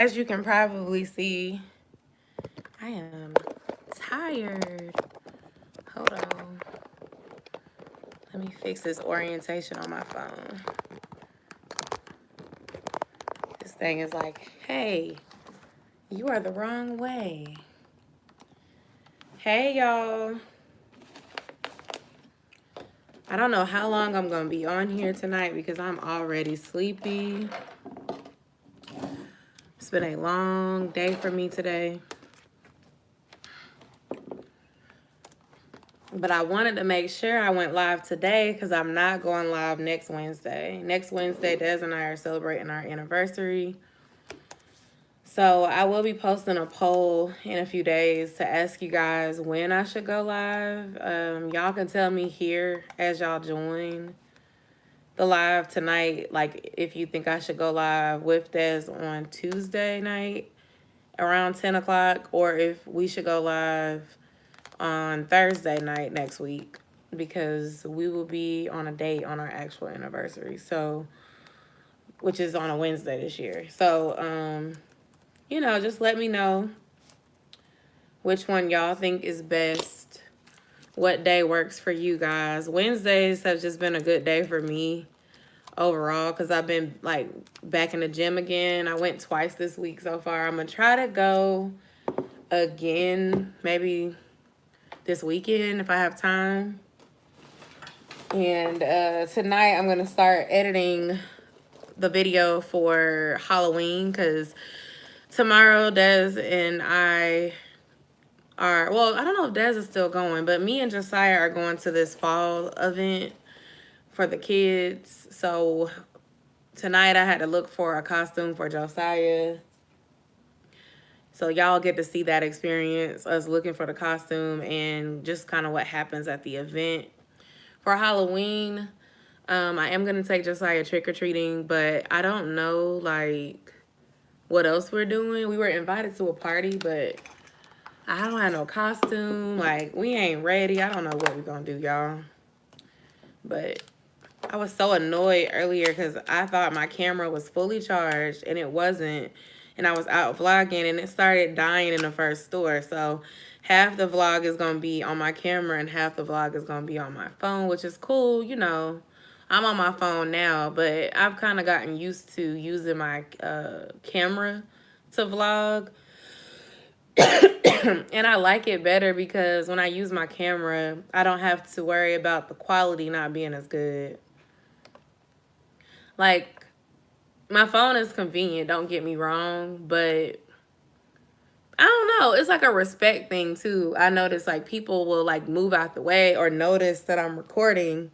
As you can probably see, I am tired. Hold on. Let me fix this orientation on my phone. This thing is like, hey, you are the wrong way. Hey, y'all. I don't know how long I'm going to be on here tonight because I'm already sleepy. It's been a long day for me today. But I wanted to make sure I went live today because I'm not going live next Wednesday. Next Wednesday, Des and I are celebrating our anniversary. So I will be posting a poll in a few days to ask you guys when I should go live. Y'all can tell me here as y'all join the live tonight, like if you think I should go live with Des on Tuesday night around 10 o'clock, or if we should go live on Thursday night next week, because we will be on a date on our actual anniversary, so which is on a Wednesday this year. So you know, just let me know which one y'all think is best, what day works for you guys. Wednesdays have just been a good day for me overall because I've been like back in the gym again. I went twice this week so far. I'm gonna try to go again maybe this weekend if I have time. And tonight I'm gonna start editing the video for Halloween because tomorrow Des and I are, well, I don't know if Des is still going, but me and Josiah are going to this fall event for the kids. So tonight I had to look for a costume for Josiah. So y'all get to see that experience, us looking for the costume and just kind of what happens at the event. For Halloween, I am going to take Josiah trick-or-treating, but I don't know, like, what else we're doing. We were invited to a party, but I don't have no costume. Like, we ain't ready. I don't know what we're going to do, y'all. But I was so annoyed earlier because I thought my camera was fully charged, and it wasn't. And I was out vlogging, and it started dying in the first store. So half the vlog is going to be on my camera, and half the vlog is going to be on my phone, which is cool, you know. I'm on my phone now, but I've kind of gotten used to using my camera to vlog. And I like it better because when I use my camera, I don't have to worry about the quality not being as good. Like, my phone is convenient, don't get me wrong, but I don't know. It's like a respect thing, too. I notice, like, people will, like, move out the way or notice that I'm recording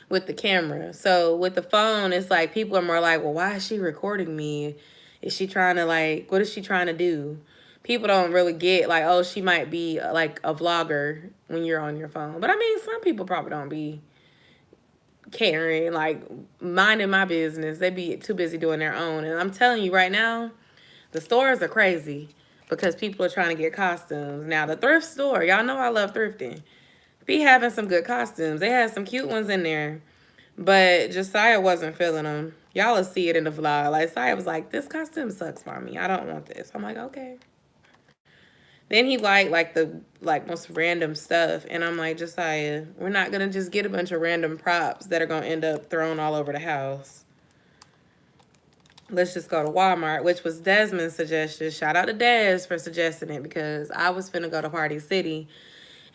with the camera. So with the phone, it's like people are more like, well, why is she recording me? Is she trying to, like, what is she trying to do? People don't really get, like, oh, she might be, like, a vlogger when you're on your phone. But, I mean, some people probably don't be caring, like, minding my business. They be too busy doing their own. And I'm telling you right now, the stores are crazy because people are trying to get costumes. Now, the thrift store, y'all know I love thrifting, be having some good costumes. They had some cute ones in there, but Josiah wasn't feeling them. Y'all will see it in the vlog. Like, Josiah was like, this costume sucks for me. I don't want this. I'm like, okay. Then he liked the most random stuff. And I'm like, Josiah, we're not going to just get a bunch of random props that are going to end up thrown all over the house. Let's just go to Walmart, which was Desmond's suggestion. Shout out to Des for suggesting it because I was finna go to Party City.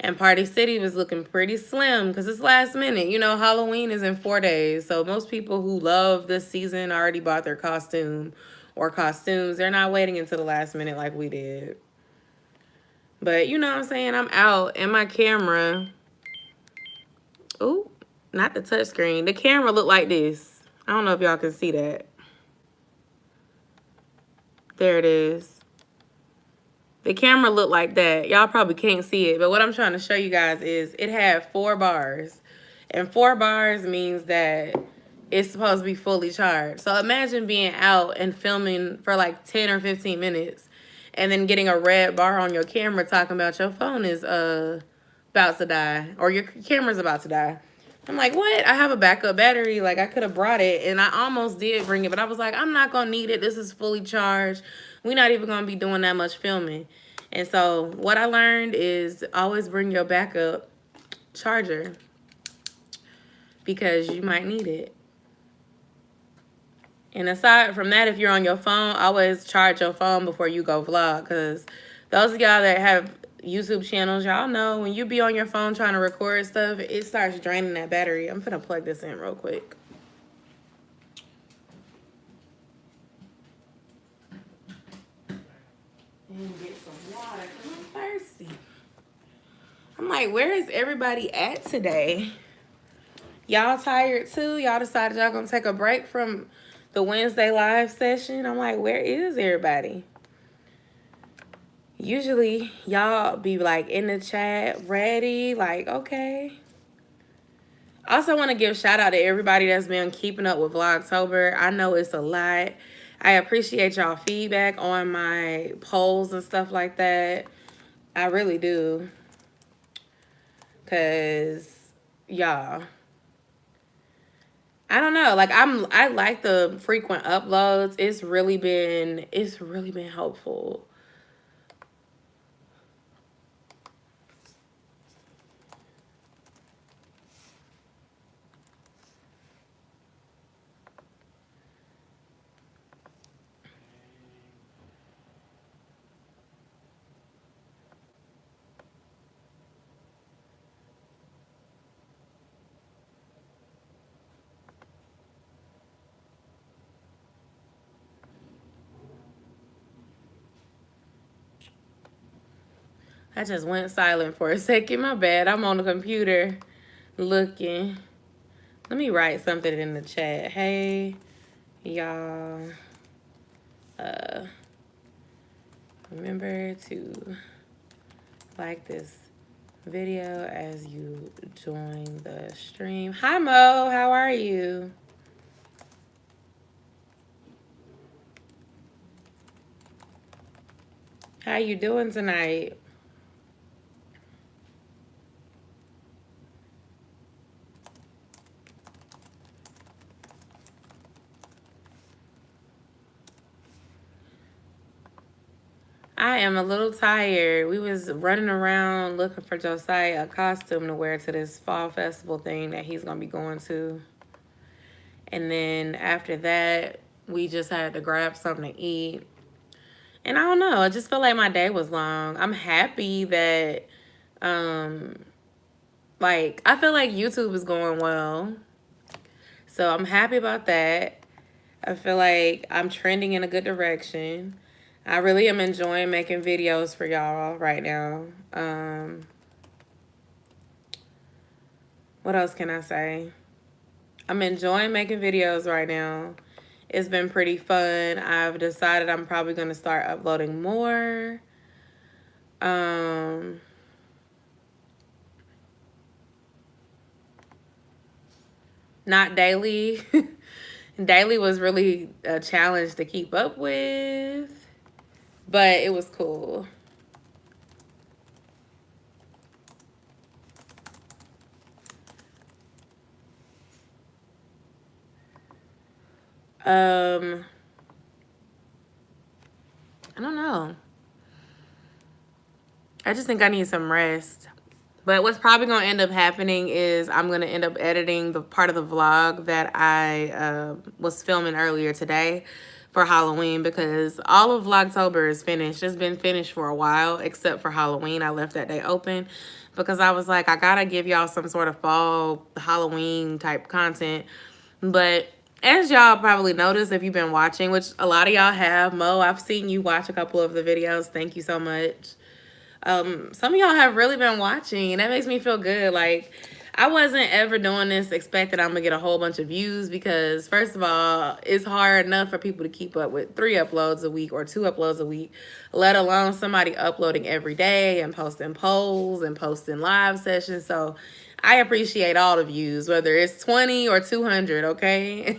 And Party City was looking pretty slim because it's last minute. You know, Halloween is in 4 days. So most people who love this season already bought their costume or costumes. They're not waiting until the last minute like we did. But you know what I'm saying? I'm out and my camera. Ooh, not the touch screen. The camera looked like this. I don't know if y'all can see that. There it is. The camera looked like that. Y'all probably can't see it, but what I'm trying to show you guys is it had 4 bars. And 4 bars means that it's supposed to be fully charged. So imagine being out and filming for like 10 or 15 minutes and then getting a red bar on your camera talking about your phone is about to die or your camera's about to die. I'm like, what? I have a backup battery. Like, I could have brought it, and I almost did bring it, but I was like, I'm not going to need it. This is fully charged. we're not even gonna be doing that much filming. And so what I learned is always bring your backup charger because you might need it. And aside from that, if you're on your phone, always charge your phone before you go vlog. Because those of y'all that have YouTube channels, y'all know when you be on your phone trying to record stuff, it starts draining that battery. I'm finna plug this in real quick. And get some water because I'm thirsty. I'm like, where is everybody at today? Y'all tired too? Y'all decided y'all gonna take a break from the Wednesday live session? I'm like, where is everybody? Usually y'all be like in the chat ready, like, okay. I also want to give shout out to everybody that's been keeping up with Vlogtober. I know it's a lot. I appreciate y'all feedback on my polls and stuff like that. I really do. Cause y'all, I don't know. Like I like the frequent uploads. It's really been helpful. I just went silent for a second. My bad. I'm on the computer looking. Let me write something in the chat. Hey, y'all. Remember to like this video as you join the stream. Hi, Mo. How are you? How you doing tonight? I am a little tired. We was running around looking for Josiah a costume to wear to this fall festival thing that he's going to be going to. And then after that, we just had to grab something to eat. And I don't know. I just feel like my day was long. I'm happy that, like, I feel like YouTube is going well. So I'm happy about that. I feel like I'm trending in a good direction. I really am enjoying making videos for y'all right now. What else can I say? I'm enjoying making videos right now. It's been pretty fun. I've decided I'm probably going to start uploading more. Not daily. Daily was really a challenge to keep up with, but it was cool. I don't know. I just think I need some rest. But what's probably going to end up happening is I'm going to end up editing the part of the vlog that I was filming earlier today for Halloween, because all of Vlogtober is finished. It's been finished for a while, except for Halloween. I left that day open because I was like, I got to give y'all some sort of fall Halloween type content. But as y'all probably noticed if you've been watching, which a lot of y'all have, Mo, I've seen you watch a couple of the videos. Thank you so much. Some of y'all have really been watching, and that makes me feel good. Like, I wasn't ever doing this expecting I'm gonna get a whole bunch of views, because first of all, it's hard enough for people to keep up with 3 uploads a week or 2 uploads a week, let alone somebody uploading every day and posting polls and posting live sessions. So I appreciate all the views, whether it's 20 or 200, okay?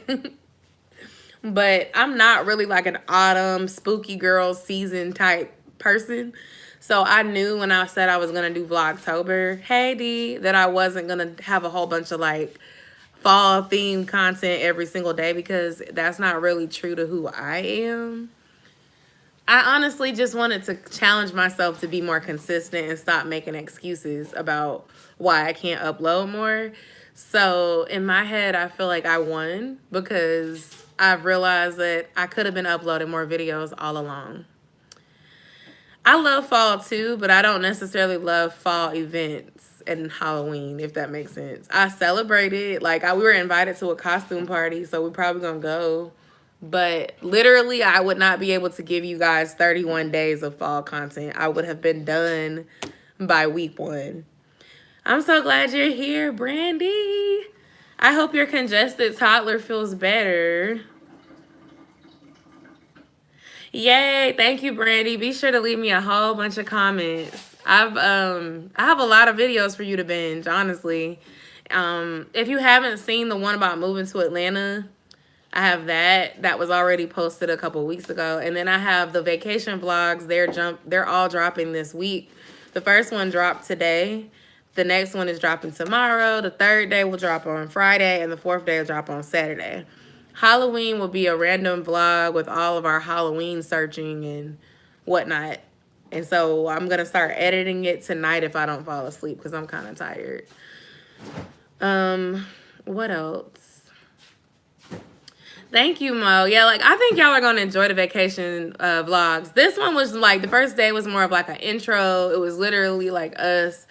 But I'm not really like an autumn spooky girl season type person. So I knew when I said I was going to do Vlogtober, hey D, that I wasn't going to have a whole bunch of like fall themed content every single day, because that's not really true to who I am. I honestly just wanted to challenge myself to be more consistent and stop making excuses about why I can't upload more. So in my head, I feel like I won because I've realized that I could have been uploading more videos all along. I love fall too, but I don't necessarily love fall events and Halloween, if that makes sense. I celebrate it. Like, we were invited to a costume party, so we're probably going to go. But literally, I would not be able to give you guys 31 days of fall content. I would have been done by week 1. I'm so glad you're here, Brandy. I hope your congested toddler feels better. Yay, thank you, Brandy. Be sure to leave me a whole bunch of comments. I have a lot of videos for you to binge, honestly. If you haven't seen the one about moving to Atlanta, I have that was already posted a couple weeks ago. And then I have the vacation vlogs. They're all dropping this week. The first one dropped today. The next one is dropping tomorrow. The third day will drop on Friday, and the fourth day will drop on Saturday. Halloween will be a random vlog with all of our Halloween searching and whatnot. And so I'm going to start editing it tonight if I don't fall asleep because I'm kind of tired. What else? Thank you, Mo. Yeah, like, I think y'all are going to enjoy the vacation vlogs. This one was like, the first day was more of like an intro. It was literally like us,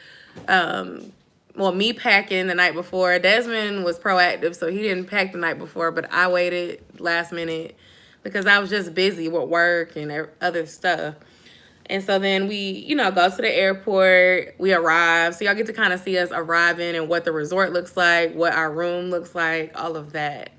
me packing the night before. Desmond was proactive, so he didn't pack the night before, but I waited last minute because I was just busy with work and other stuff. And so then we, go to the airport. We arrive. So y'all get to kind of see us arriving and what the resort looks like, what our room looks like, all of that.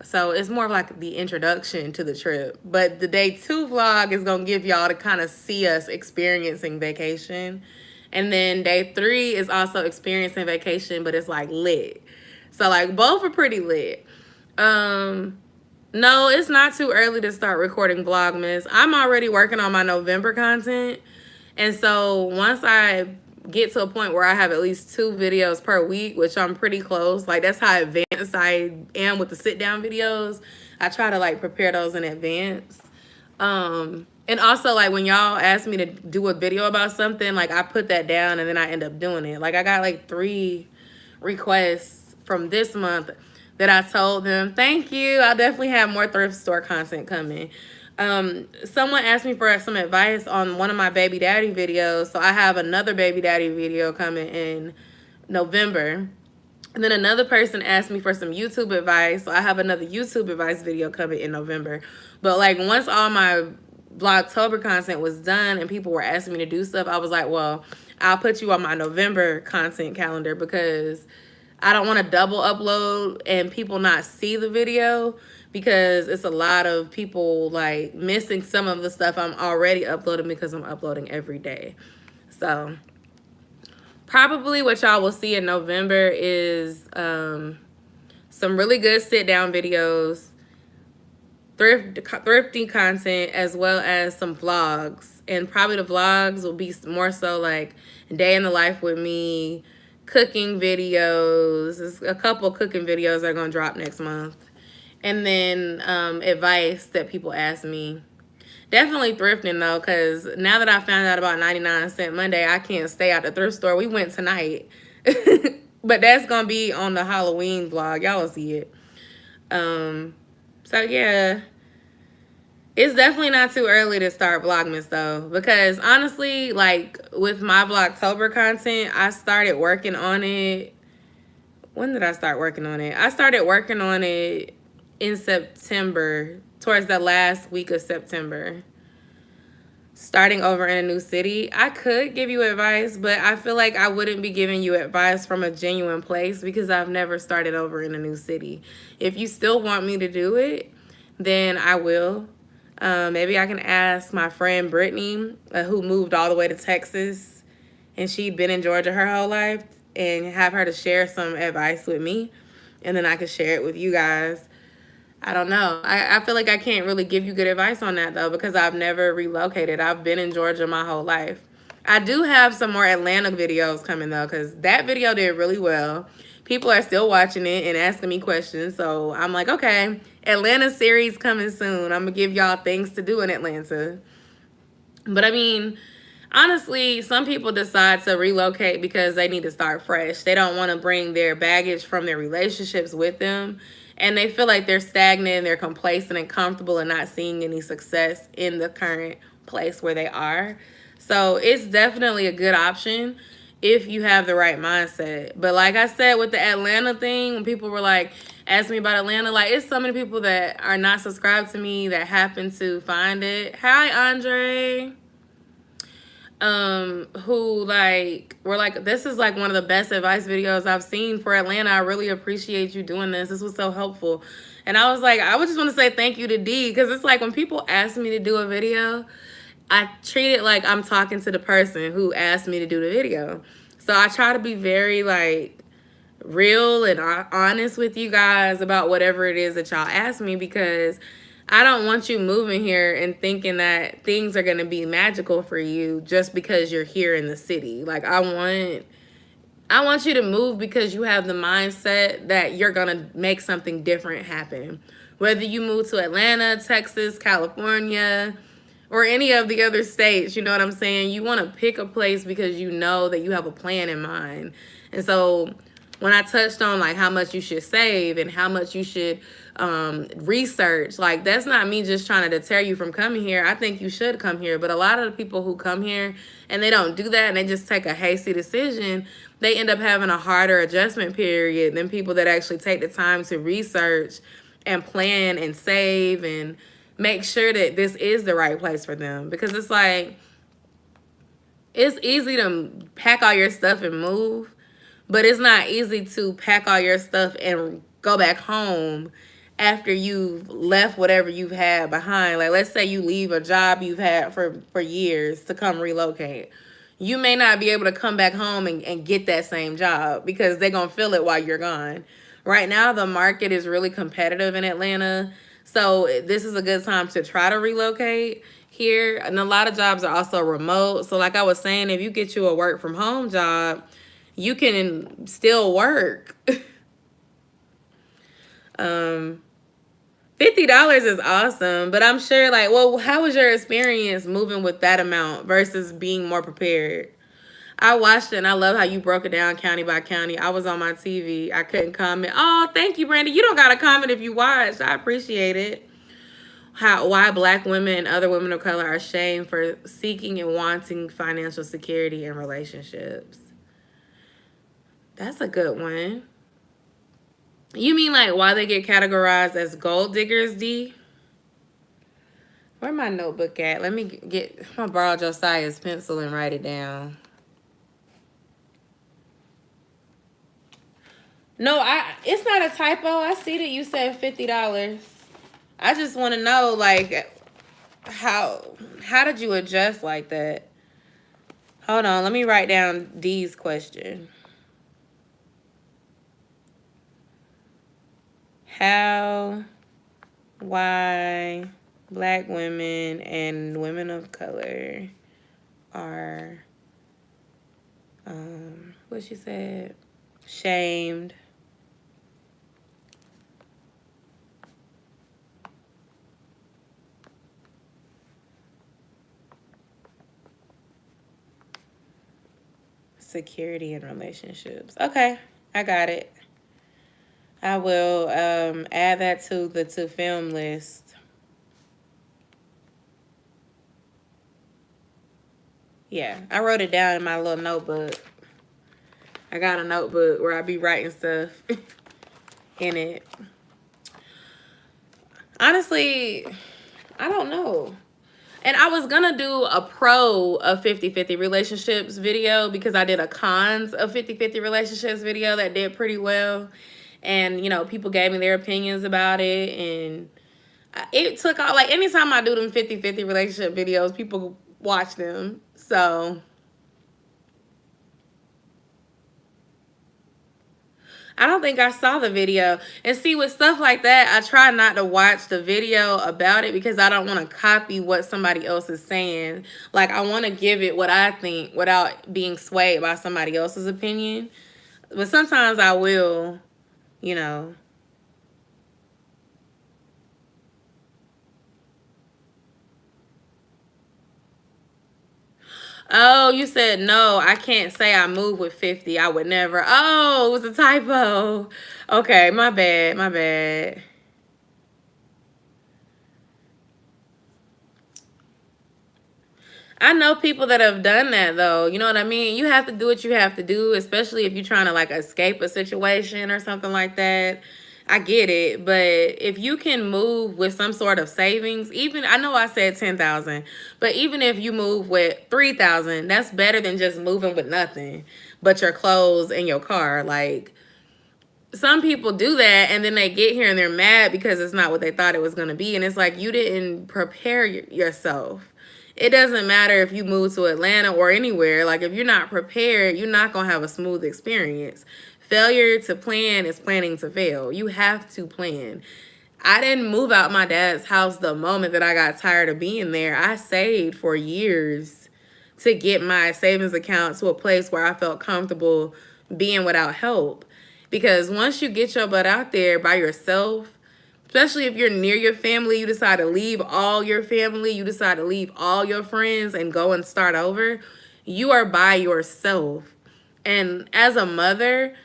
So it's more of like the introduction to the trip. But the day 2 vlog is going to give y'all to kind of see us experiencing vacation. And then day 3 is also experiencing vacation, but it's like lit. So like both are pretty lit. No, it's not too early to start recording Vlogmas. I'm already working on my November content. And so once I get to a point where I have at least 2 videos per week, which I'm pretty close. Like, that's how advanced I am with the sit-down videos. I try to, like, prepare those in advance. And also, like, when y'all ask me to do a video about something, like, I put that down and then I end up doing it. Like, I got, like, 3 requests from this month that I told them, thank you. I'll definitely have more thrift store content coming. Someone asked me for some advice on one of my baby daddy videos. So I have another baby daddy video coming in November. And then another person asked me for some YouTube advice. So I have another YouTube advice video coming in November. But like once all my Vlogtober content was done and people were asking me to do stuff, I was like, well, I'll put you on my November content calendar because I don't want to double upload and people not see the video, because it's a lot of people like missing some of the stuff I'm already uploading because I'm uploading every day. So probably what y'all will see in November is some really good sit down videos, thrifty content, as well as some vlogs. And probably the vlogs will be more so like day in the life with me, cooking videos. There's a couple cooking videos that are going to drop next month. And then advice that people ask me. Definitely thrifting, though, because now that I found out about 99-cent Monday, I can't stay at the thrift store. We went tonight. But that's going to be on the Halloween vlog. Y'all will see it. So, yeah. It's definitely not too early to start Vlogmas, though, because honestly, like, with my Vlogtober content, I started working on it. When did I start working on it? I started working on it in September, towards the last week of September. Starting over in a new city. I could give you advice, but I feel like I wouldn't be giving you advice from a genuine place because I've never started over in a new city. If you still want me to do it, then I will. Maybe I can ask my friend Brittany, who moved all the way to Texas, and she'd been in Georgia her whole life, and have her to share some advice with me, and then I could share it with you guys. I don't know. I feel like I can't really give you good advice on that, though, because I've never relocated. I've been in Georgia my whole life. I do have some more Atlanta videos coming, though, because that video did really well. People are still watching it and asking me questions. So I'm like, okay, Atlanta series coming soon. I'm going to give y'all things to do in Atlanta. But I mean, honestly, some people decide to relocate because they need to start fresh. They don't want to bring their baggage from their relationships with them. And they feel like they're stagnant, they're complacent and comfortable and not seeing any success in the current place where they are. So it's definitely a good option if you have the right mindset. But like I said with the Atlanta thing, when people were like, asking me about Atlanta, like it's so many people that are not subscribed to me that happen to find it. Hi, Andre. Who like were like, this is like one of the best advice videos I've seen for Atlanta. I really appreciate you doing this. This was so helpful. And I was like, I would just want to say thank you to D, because it's like when people ask me to do a video, I treat it like I'm talking to the person who asked me to do the video. So I try to be very like real and honest with you guys about whatever it is that y'all ask me, because I don't want you moving here and thinking that things are going to be magical for you just because you're here in the city. Like I want you to move because you have the mindset that you're going to make something different happen. Whether you move to Atlanta, Texas, California, or any of the other states, you know what I'm saying? You want to pick a place because you know that you have a plan in mind. And so when I touched on like how much you should save and how much you should research, like that's not me just trying to deter you from coming here. I think you should come here. But a lot of the people who come here and they don't do that and they just take a hasty decision, they end up having a harder adjustment period than people that actually take the time to research and plan and save and make sure that this is the right place for them. Because it's like, it's easy to pack all your stuff and move, but it's not easy to pack all your stuff and go back home after you've left whatever you've had behind. Like, let's say you leave a job you've had for years to come relocate. You may not be able to come back home and get that same job because they're going to feel it while you're gone. Right now, the market is really competitive in Atlanta. So this is a good time to try to relocate here. And a lot of jobs are also remote. So like I was saying, if you get you a work from home job, you can still work. $50 is awesome, but I'm sure like, well, how was your experience moving with that amount versus being more prepared? I watched it and I love how you broke it down county by county. I was on my TV. I couldn't comment. Oh, thank you, Brandy. You don't got to comment if you watched. I appreciate it. Why Black women and other women of color are shamed for seeking and wanting financial security in relationships. That's a good one. You mean like why they get categorized as gold diggers, D? Where my notebook at? Let me get, I'm gonna borrow Josiah's pencil and write it down. No, it's not a typo. I see that you said $50. I just want to know like how did you adjust like that? Hold on, let me write down D's question. Why Black women and women of color are, what she said, shamed security in relationships. Okay, I got it. I will add that to the to film list. Yeah, I wrote it down in my little notebook. I got a notebook where I be writing stuff in it. Honestly, I don't know. And I was going to do a pro of 50-50 relationships video because I did a cons of 50-50 relationships video that did pretty well. And, you know, people gave me their opinions about it. And it took all, like, anytime I do them 50-50 relationship videos, people watch them. So I don't think I saw the video. And see, with stuff like that, I try not to watch the video about it because I don't want to copy what somebody else is saying. Like, I want to give it what I think without being swayed by somebody else's opinion. But sometimes I will, you know. Oh, you said no. I can't say I moved with 50. I would never. Oh, it was a typo. Okay, my bad. My bad. I know people that have done that though. You know what I mean? You have to do what you have to do, especially if you're trying to like escape a situation or something like that. I get it, but if you can move with some sort of savings, even I know I said 10,000, but even if you move with 3,000, that's better than just moving with nothing but your clothes and your car. Like some people do that and then they get here and they're mad because it's not what they thought it was going to be, and it's like you didn't prepare yourself. It doesn't matter if you move to Atlanta or anywhere. Like if you're not prepared, you're not going to have a smooth experience. Failure to plan is planning to fail. You have to plan. I didn't move out my dad's house the moment that I got tired of being there. I saved for years to get my savings account to a place where I felt comfortable being without help. Because once you get your butt out there by yourself, especially if you're near your family, you decide to leave all your family, you decide to leave all your friends and go and start over, you are by yourself. And as a mother,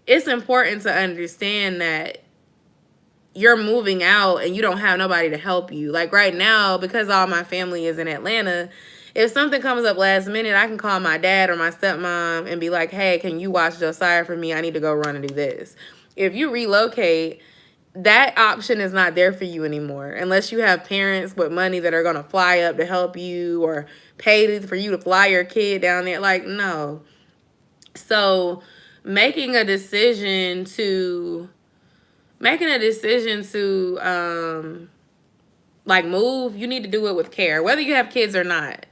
it's important to understand that you're moving out and you don't have nobody to help you. Like right now, because all my family is in Atlanta, if something comes up last minute, I can call my dad or my stepmom and be like, hey, can you watch Josiah for me? I need to go run and do this. If you relocate, that option is not there for you anymore unless you have parents with money that are going to fly up to help you or pay for you to fly your kid down there. Like, no. So making a decision to like move, you need to do it with care, whether you have kids or not.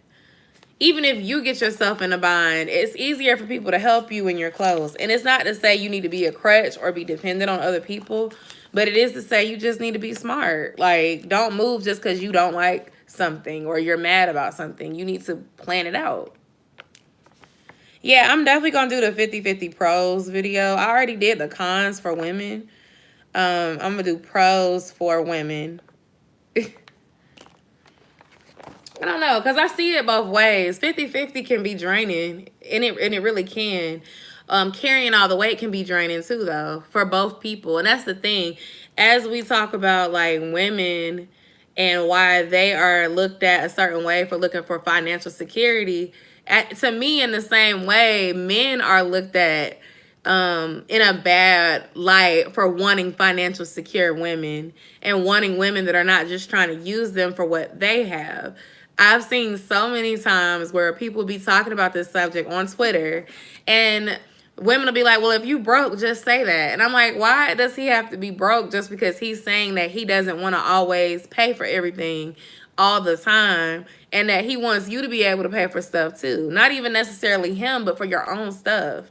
Even if you get yourself in a bind, it's easier for people to help you when you're close. And it's not to say you need to be a crutch or be dependent on other people, but it is to say you just need to be smart. Like, don't move just because you don't like something or you're mad about something. You need to plan it out. Yeah, I'm definitely going to do the 50-50 pros video. I already did the cons for women. I'm going to do pros for women. I don't know, because I see it both ways. 50-50 can be draining, and it really can. Carrying all the weight can be draining too, though, for both people. And that's the thing. As we talk about, like, women and why they are looked at a certain way for looking for financial security, to me, in the same way, men are looked at in a bad light for wanting financial secure women and wanting women that are not just trying to use them for what they have. I've seen so many times where people be talking about this subject on Twitter and women will be like, well, if you broke, just say that. And I'm like, why does he have to be broke just because he's saying that he doesn't want to always pay for everything all the time and that he wants you to be able to pay for stuff too? Not even necessarily him, but for your own stuff.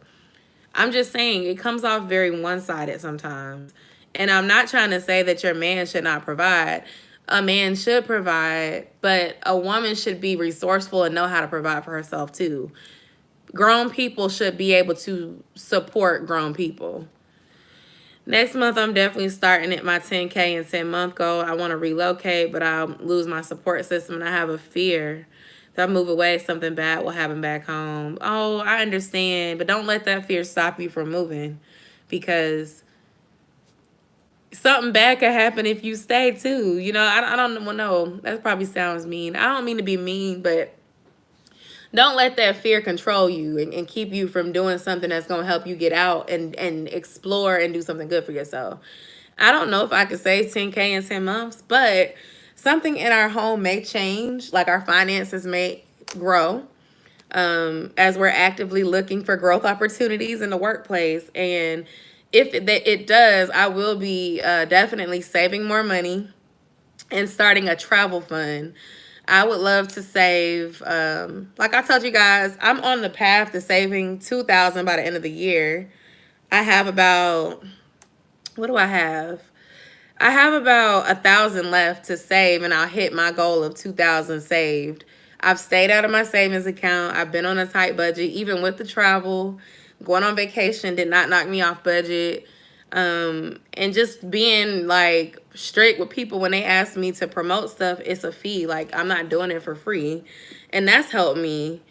I'm just saying it comes off very one-sided sometimes. And I'm not trying to say that your man should not provide. A man should provide, but a woman should be resourceful and know how to provide for herself too. Grown people should be able to support grown people. Next month, I'm definitely starting at my 10K and 10-month goal. I want to relocate, but I'll lose my support system, and I have a fear. If I move away, something bad will happen back home. Oh, I understand, but don't let that fear stop you from moving, because something bad could happen if you stay too. You know, I don't know. That probably sounds mean. I don't mean to be mean, but don't let that fear control you and keep you from doing something that's going to help you get out and explore and do something good for yourself. I don't know if I could say 10K in 10 months, but something in our home may change. Like our finances may grow as we're actively looking for growth opportunities in the workplace. And if it does, I will be definitely saving more money and starting a travel fund. I would love to save, like I told you guys, I'm on the path to saving $2,000 by the end of the year. I have about, what do I have? I have about $1,000 left to save, and I'll hit my goal of $2,000 saved. I've stayed out of my savings account. I've been on a tight budget, even with the travel. Going on vacation did not knock me off budget. And just being like strict with people when they ask me to promote stuff, it's a fee. Like I'm not doing it for free, and that's helped me.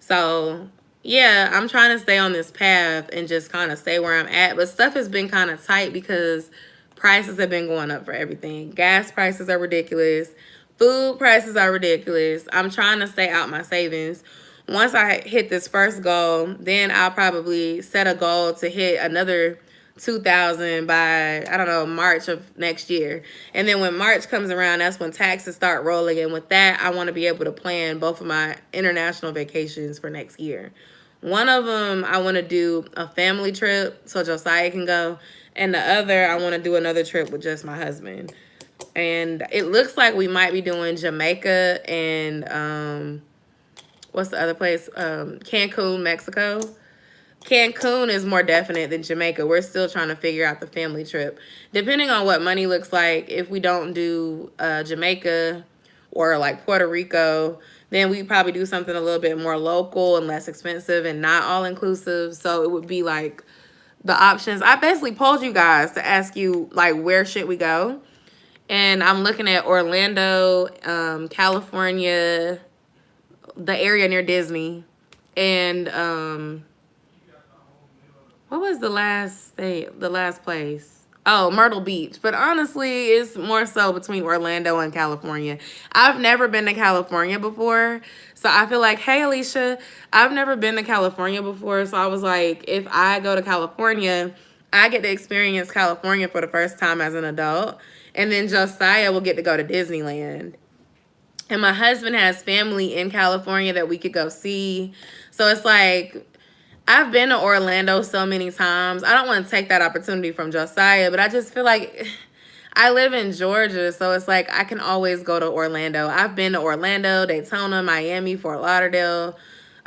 So yeah, I'm trying to stay on this path and just kind of stay where I'm at. But stuff has been kind of tight because prices have been going up for everything. Gas prices are ridiculous. Food prices are ridiculous. I'm trying to stay out my savings. Once I hit this first goal, then I'll probably set a goal to hit another 2,000 by, I don't know, March of next year. And then when March comes around, that's when taxes start rolling. And with that, I want to be able to plan both of my international vacations for next year. One of them, I want to do a family trip so Josiah can go. And the other, I want to do another trip with just my husband. And it looks like we might be doing Jamaica and what's the other place? Cancun, Mexico. Cancun is more definite than Jamaica. We're still trying to figure out the family trip. Depending on what money looks like, if we don't do Jamaica or like Puerto Rico, then we probably do something a little bit more local and less expensive and not all inclusive. So it would be like the options. I basically polled you guys to ask you like where should we go? And I'm looking at Orlando, California, the area near Disney, and what was the last state, the last place? Oh, Myrtle Beach. But honestly, it's more so between Orlando and California. I've never been to California before. So I feel like, hey, Alicia, I've never been to California before. So I was like, if I go to California, I get to experience California for the first time as an adult. And then Josiah will get to go to Disneyland. And my husband has family in California that we could go see. So it's like, I've been to Orlando so many times. I don't want to take that opportunity from Josiah, but I just feel like I live in Georgia, so it's like I can always go to Orlando. I've been to Orlando, Daytona, Miami, Fort Lauderdale,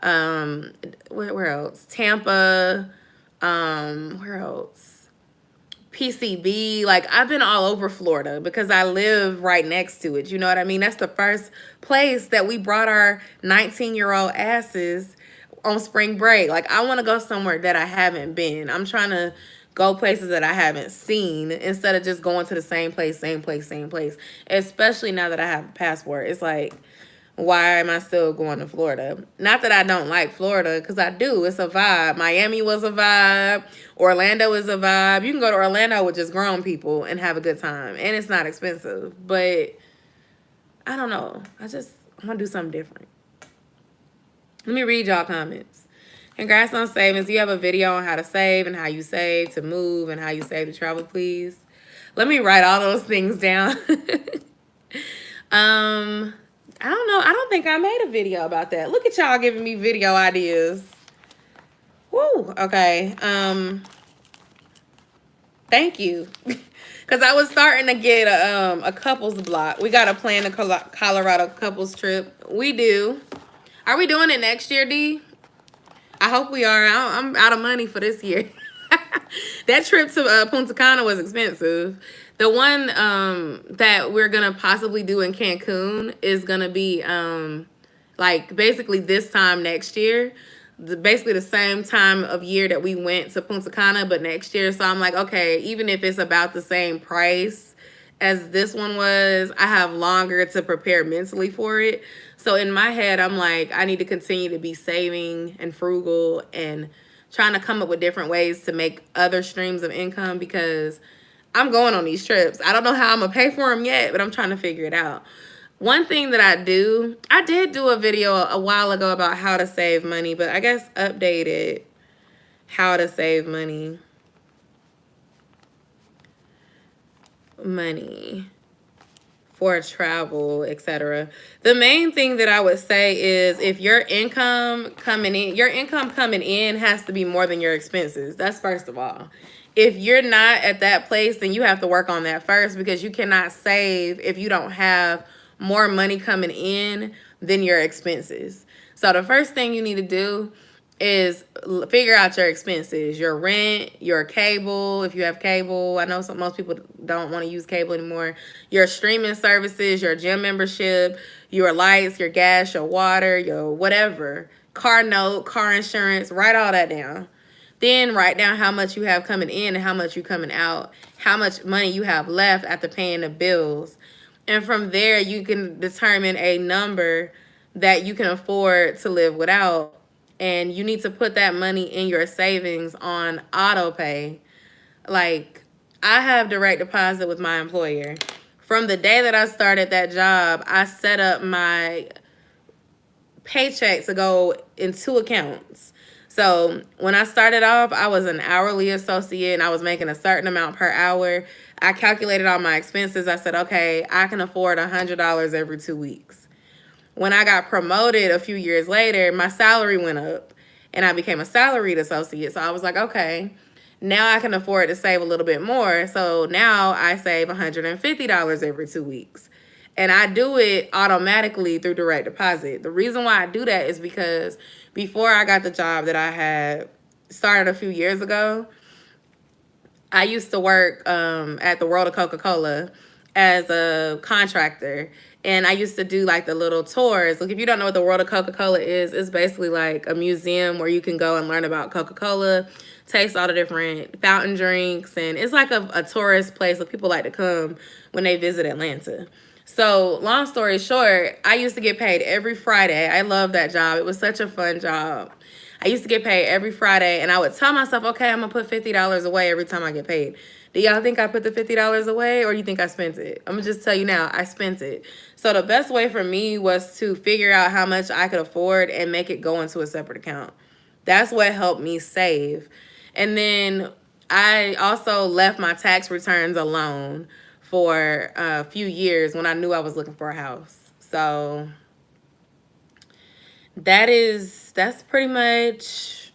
where else? Tampa, where else? PCB. Like, I've been all over Florida because I live right next to it. You know what I mean? That's the first place that we brought our 19-year-old asses on spring break. Like, I want to go somewhere that I haven't been. I'm trying to go places that I haven't seen instead of just going to the same place, same place, same place. Especially now that I have a passport. It's like, why am I still going to Florida? Not that I don't like Florida, because I do. It's a vibe. Miami was a vibe. Orlando is a vibe. You can go to Orlando with just grown people and have a good time. And it's not expensive. But I don't know. I want to do something different. Let me read y'all comments. Congrats on savings. Do you have a video on how to save and how you save to move and how you save to travel, please? Let me write all those things down. I don't know. I don't think I made a video about that. Look at y'all giving me video ideas. Woo. Okay. Thank you. Because I was starting to get a couples block. We got to plan a Colorado couples trip. We do. Are we doing it next year, D? I hope we are. I'm out of money for this year. That trip to Punta Cana was expensive. The one that we're going to possibly do in Cancun is going to be like basically this time next year. Basically the same time of year that we went to Punta Cana, but next year. So I'm like, okay, even if it's about the same price as this one was, I have longer to prepare mentally for it. So in my head, I'm like, I need to continue to be saving and frugal and trying to come up with different ways to make other streams of income because I'm going on these trips. I don't know how I'm going to pay for them yet, but I'm trying to figure it out. One thing that I did do a video a while ago about how to save money, but I guess updated how to save money. For travel, etc. The main thing that I would say is if your income coming in has to be more than your expenses. That's first of all. If you're not at that place, then you have to work on that first because you cannot save if you don't have more money coming in than your expenses. So the first thing you need to do is figure out your expenses, your rent, your cable, if you have cable. I know most people don't want to use cable anymore. Your streaming services, your gym membership, your lights, your gas, your water, your whatever, car note, car insurance, write all that down. Then write down how much you have coming in and how much you coming out, how much money you have left after paying the bills. And from there, you can determine a number that you can afford to live without and you need to put that money in your savings on auto pay. Like, I have direct deposit with my employer. From the day that I started that job, I set up my paycheck to go in 2 accounts. So when I started off, I was an hourly associate and I was making a certain amount per hour. I calculated all my expenses. I said, okay, I can afford $100 every 2 weeks. When I got promoted a few years later, my salary went up and I became a salaried associate. So I was like, okay, now I can afford to save a little bit more. So now I save $150 every 2 weeks. And I do it automatically through direct deposit. The reason why I do that is because before I got the job that I had started a few years ago, I used to work at the World of Coca-Cola as a contractor. And I used to do like the little tours. Like, if you don't know what the World of Coca-Cola is, it's basically like a museum where you can go and learn about Coca-Cola, taste all the different fountain drinks. And it's like a tourist place that people like to come when they visit Atlanta. So long story short, I used to get paid every Friday. I love that job. It was such a fun job. I used to get paid every Friday, and I would tell myself, okay, I'm going to put $50 away every time I get paid. Do y'all think I put the $50 away, or do you think I spent it? I'm going to just tell you now, I spent it. So the best way for me was to figure out how much I could afford and make it go into a separate account. That's what helped me save. And then I also left my tax returns alone for a few years when I knew I was looking for a house. So that's pretty much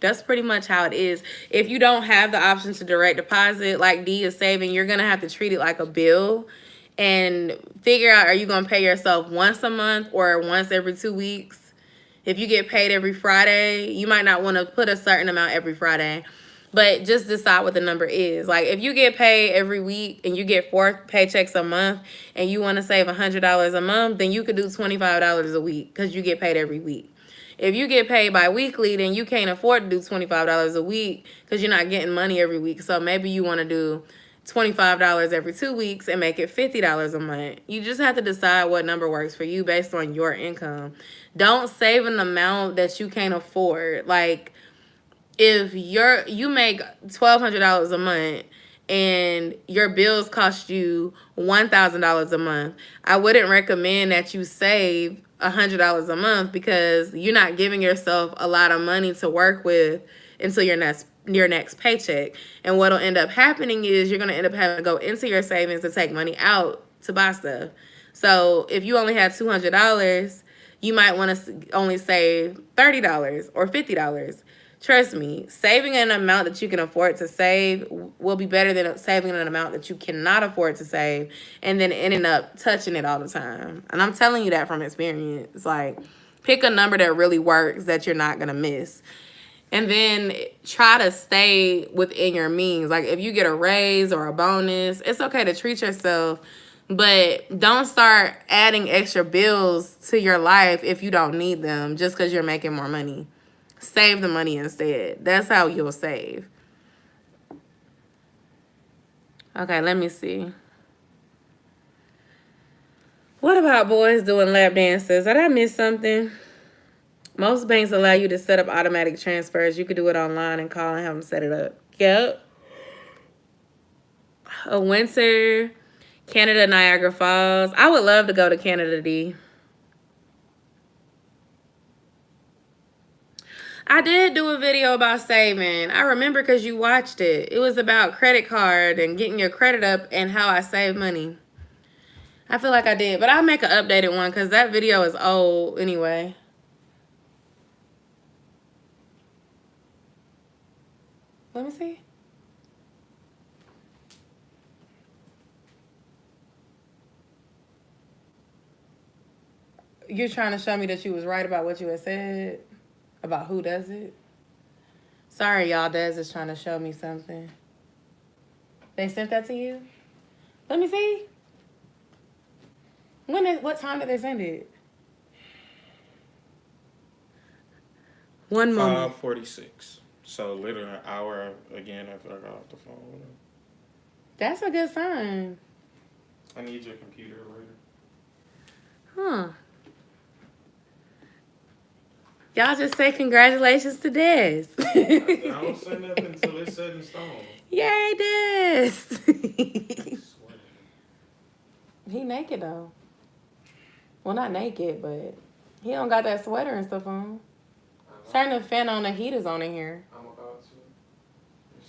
how it is. If you don't have the option to direct deposit like D is saving, you're gonna have to treat it like a bill and figure out, are you gonna pay yourself once a month or once every 2 weeks? If you get paid every Friday, you might not want to put a certain amount every Friday, but just decide what the number is. Like, if you get paid every week and you get 4 paychecks a month and you want to save $100 a month, then you could do $25 a week because you get paid every week. If you get paid bi-weekly, then you can't afford to do $25 a week because you're not getting money every week. So maybe you want to do $25 every 2 weeks and make it $50 a month. You just have to decide what number works for you based on your income. Don't save an amount that you can't afford. Like, if you make $1,200 a month and your bills cost you $1,000 a month, I wouldn't recommend that you save $100 a month because you're not giving yourself a lot of money to work with until your next paycheck. And what'll end up happening is you're gonna end up having to go into your savings to take money out to buy stuff. So if you only have $200, you might want to only save $30 or $50. Trust me, saving an amount that you can afford to save will be better than saving an amount that you cannot afford to save and then ending up touching it all the time. And I'm telling you that from experience. Like, pick a number that really works that you're not going to miss. And then try to stay within your means. Like, if you get a raise or a bonus, it's okay to treat yourself, but don't start adding extra bills to your life if you don't need them just because you're making more money. Save the money instead. That's how you'll save. Okay, let me see. What about boys doing lap dances? Did I miss something? Most banks allow you to set up automatic transfers. You could do it online and call and have them set it up. Yep. A winter, Canada, Niagara Falls. I would love to go to Canada, D. I did do a video about saving. I remember because you watched it. It was about credit card and getting your credit up and how I save money. I feel like I did, but I'll make an updated one because that video is old anyway. Let me see. You're trying to show me that you was right about what you had said? About who does it? Sorry, y'all. Des is trying to show me something. They sent that to you? Let me see. What time did they send it? 1 moment. 5:46. So literally an hour again after I got off the phone with him. That's a good sign. I need your computer later. Huh. Y'all just say congratulations to Des. I don't say nothing until it's set in stone. Yay, Des. He naked though. Well, not naked, but he don't got that sweater and stuff on. Turn the fan on, the heat is on in here. I'm about to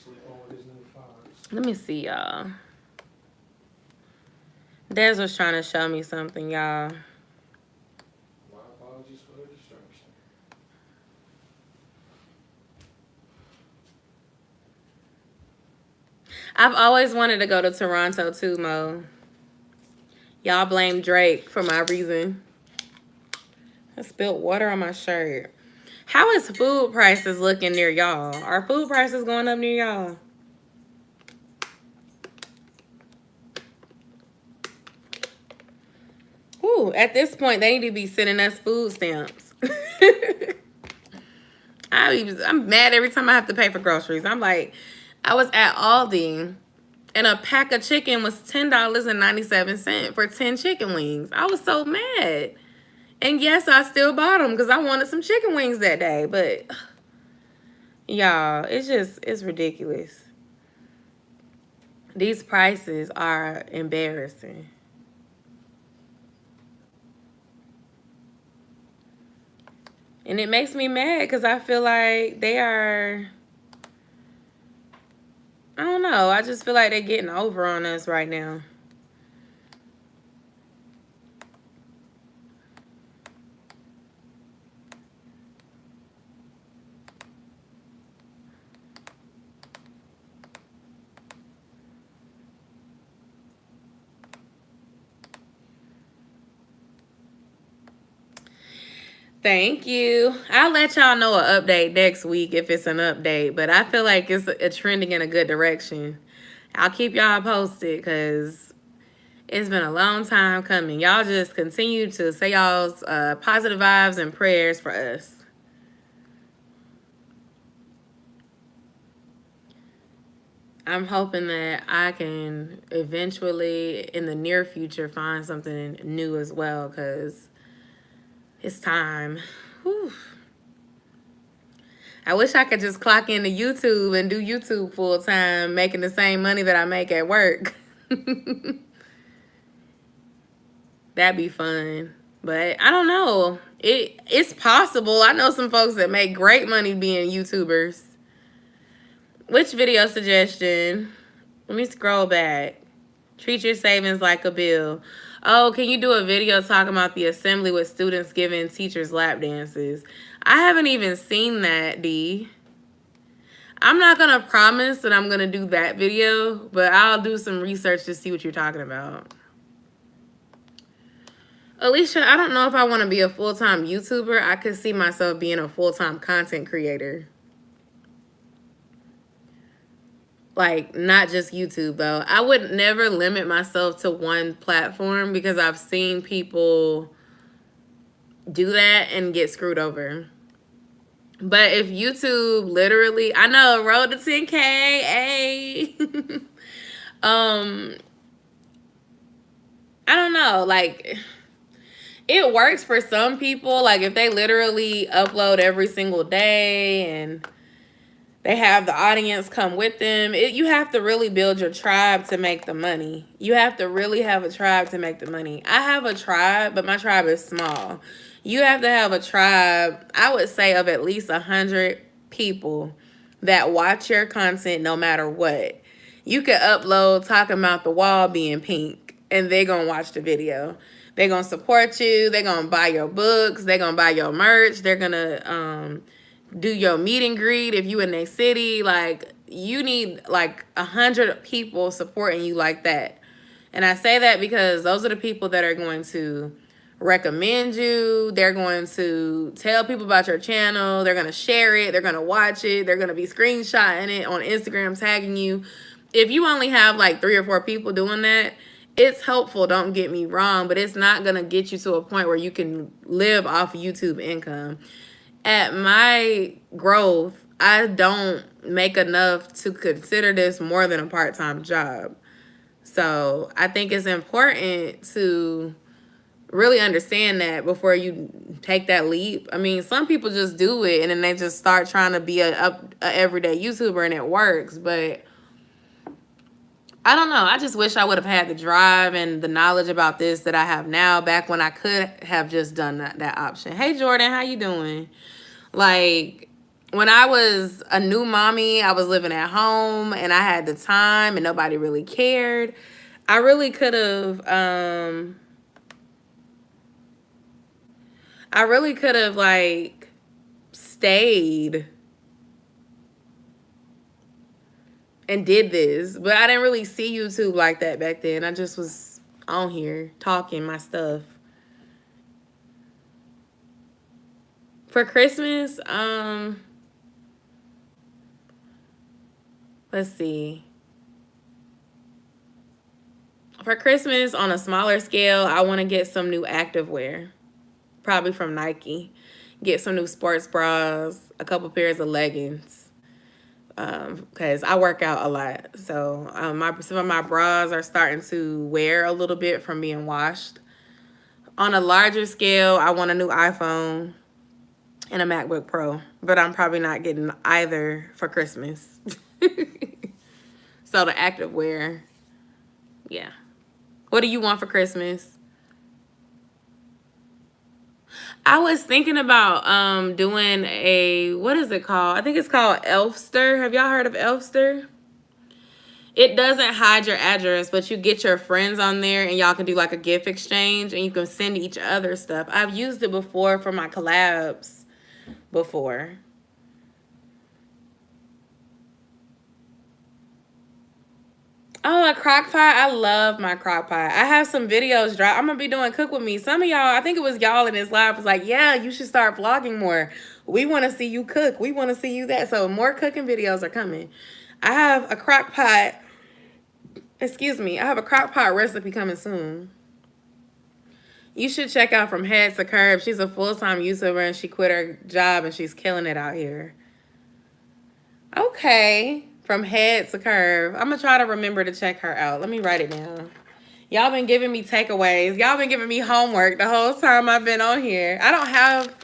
sleep on with his new fox. Let me see, y'all. Des was trying to show me something, y'all. My apologies for the distraction. I've always wanted to go to Toronto too, Mo. Y'all blame Drake for my reason. I spilled water on my shirt. How is food prices looking near y'all? Are food prices going up near y'all? Ooh, at this point, they need to be sending us food stamps. I'm mad every time I have to pay for groceries. I'm like, I was at Aldi, and a pack of chicken was $10.97 for 10 chicken wings. I was so mad. And yes, I still bought them because I wanted some chicken wings that day. But, y'all, it's ridiculous. These prices are embarrassing. And it makes me mad because I feel like they are, I don't know. I just feel like they're getting over on us right now. Thank you. I'll let y'all know an update next week if it's an update. But I feel like it's a trending in a good direction. I'll keep y'all posted because it's been a long time coming. Y'all just continue to say y'all's positive vibes and prayers for us. I'm hoping that I can eventually, in the near future, find something new as well because it's time. Whew. I wish I could just clock into YouTube and do YouTube full time, making the same money that I make at work. That'd be fun. But I don't know. It's possible. I know some folks that make great money being YouTubers. Which video suggestion? Let me scroll back. Treat your savings like a bill. Oh, can you do a video talking about the assembly with students giving teachers lap dances? I haven't even seen that, D. I'm not going to promise that I'm going to do that video, but I'll do some research to see what you're talking about. Alicia, I don't know if I want to be a full-time YouTuber. I could see myself being a full-time content creator. Like, not just YouTube, though. I would never limit myself to one platform because I've seen people do that and get screwed over. But if YouTube literally, I know, road to 10K, hey. I don't know, like, it works for some people. Like, if they literally upload every single day and they have the audience come with them. You have to really build your tribe to make the money. You have to really have a tribe to make the money. I have a tribe, but my tribe is small. You have to have a tribe, I would say, of at least 100 people that watch your content no matter what. You could upload talking about the wall being pink, and they're going to watch the video. They're going to support you. They're going to buy your books. They're going to buy your merch. They're going to do your meet and greet if you in their city. Like, you need like 100 people supporting you like that. And I say that because those are the people that are going to recommend you. They're going to tell people about your channel. They're going to share it. They're going to watch it. They're going to be screenshotting it on Instagram, tagging you. If you only have like 3 or 4 people doing that, it's helpful, don't get me wrong, but it's not going to get you to a point where you can live off YouTube income. At my growth, I don't make enough to consider this more than a part-time job. So I think it's important to really understand that before you take that leap. I mean, some people just do it and then they just start trying to be a everyday YouTuber and it works. But I don't know. I just wish I would have had the drive and the knowledge about this that I have now back when I could have just done that option. Hey, Jordan, how you doing? Like, when I was a new mommy, I was living at home and I had the time and nobody really cared. I really could have, like, stayed and did this. But I didn't really see YouTube like that back then. I just was on here talking my stuff. For Christmas, let's see. For Christmas, on a smaller scale, I want to get some new activewear. Probably from Nike. Get some new sports bras, a couple pairs of leggings. Because I work out a lot. So some of my bras are starting to wear a little bit from being washed. On a larger scale, I want a new iPhone and a MacBook Pro. But I'm probably not getting either for Christmas. So the activewear, yeah. What do you want for Christmas? I was thinking about doing a, what is it called? I think it's called Elfster. Have y'all heard of Elfster? It doesn't hide your address, but you get your friends on there and y'all can do like a gift exchange and you can send each other stuff. I've used it before for my collabs before. Oh, a crock pot. I love my crock pot. I have some videos drop. I'm going to be doing Cook With Me. Some of y'all, I think it was y'all in this live, was like, yeah, you should start vlogging more. We want to see you cook. We want to see you that. So more cooking videos are coming. I have a crock pot. Excuse me. I have a crock pot recipe coming soon. You should check out From Head to Curve. She's a full-time YouTuber and she quit her job and she's killing it out here. Okay. From Head to Curve. I'm going to try to remember to check her out. Let me write it down. Y'all been giving me takeaways. Y'all been giving me homework the whole time I've been on here. I don't have,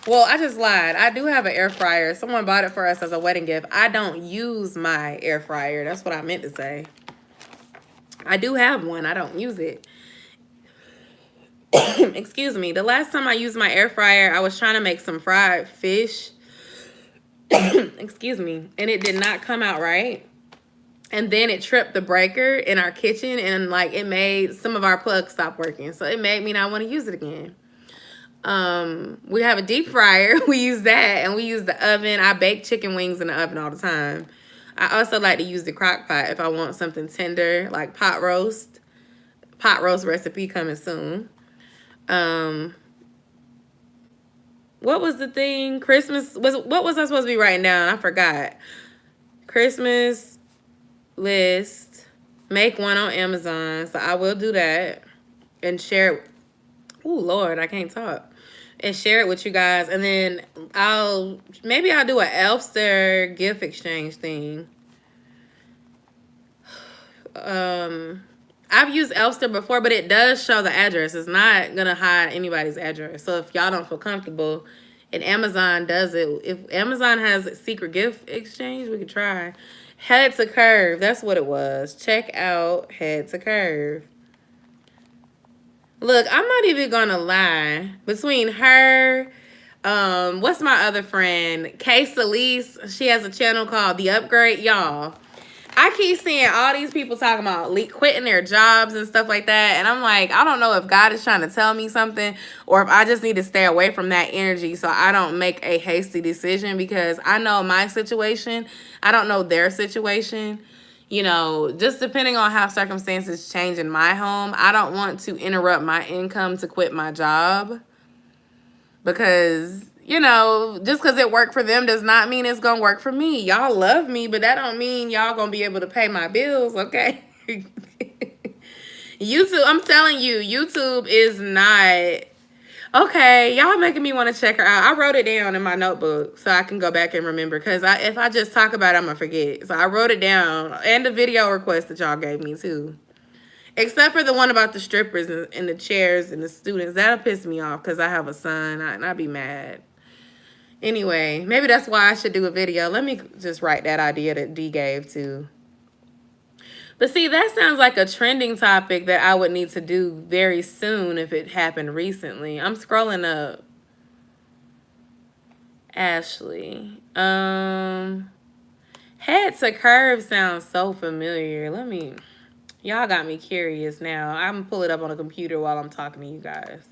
well, I just lied. I do have an air fryer. Someone bought it for us as a wedding gift. I don't use my air fryer. That's what I meant to say. I do have one. I don't use it. Excuse me. The last time I used my air fryer, I was trying to make some fried fish. Excuse me. And it did not come out right. And then it tripped the breaker in our kitchen and like it made some of our plugs stop working. So it made me not want to use it again. We have a deep fryer. We use that and we use the oven. I bake chicken wings in the oven all the time. I also like to use the crock pot if I want something tender, like pot roast. Pot roast recipe coming soon. What was the thing? Christmas what was I supposed to be writing down? I forgot. Christmas list. Make one on Amazon. So I will do that and share it. Oh Lord, I can't talk. And share it with you guys. And then maybe I'll do an Elfster gift exchange thing. I've used Elfster before, but it does show the address. It's not gonna hide anybody's address. So if y'all don't feel comfortable, and Amazon does it, if Amazon has a secret gift exchange, we could try. Head to Curve, that's what it was. Check out Head to Curve. Look, I'm not even gonna lie. Between her, what's my other friend? Kay Celise, she has a channel called The Upgrade, y'all. I keep seeing all these people talking about quitting their jobs and stuff like that. And I'm like, I don't know if God is trying to tell me something or if I just need to stay away from that energy so I don't make a hasty decision, because I know my situation. I don't know their situation. You know, just depending on how circumstances change in my home, I don't want to interrupt my income to quit my job. Because, you know, just because it worked for them does not mean it's going to work for me. Y'all love me, but that don't mean y'all going to be able to pay my bills, okay? YouTube, I'm telling you, YouTube is not... Okay, y'all making me want to check her out. I wrote it down in my notebook so I can go back and remember, because if I just talk about it, I'm going to forget. So I wrote it down, and the video request that y'all gave me, too. Except for the one about the strippers and the chairs and the students. That'll piss me off because I have a son and I'd be mad. Anyway, maybe that's why I should do a video. Let me just write that idea that D gave too. But see, that sounds like a trending topic that I would need to do very soon if it happened recently. I'm scrolling up. Ashley. Head to curve sounds so familiar. Y'all got me curious now. I'm gonna pull it up on the computer while I'm talking to you guys.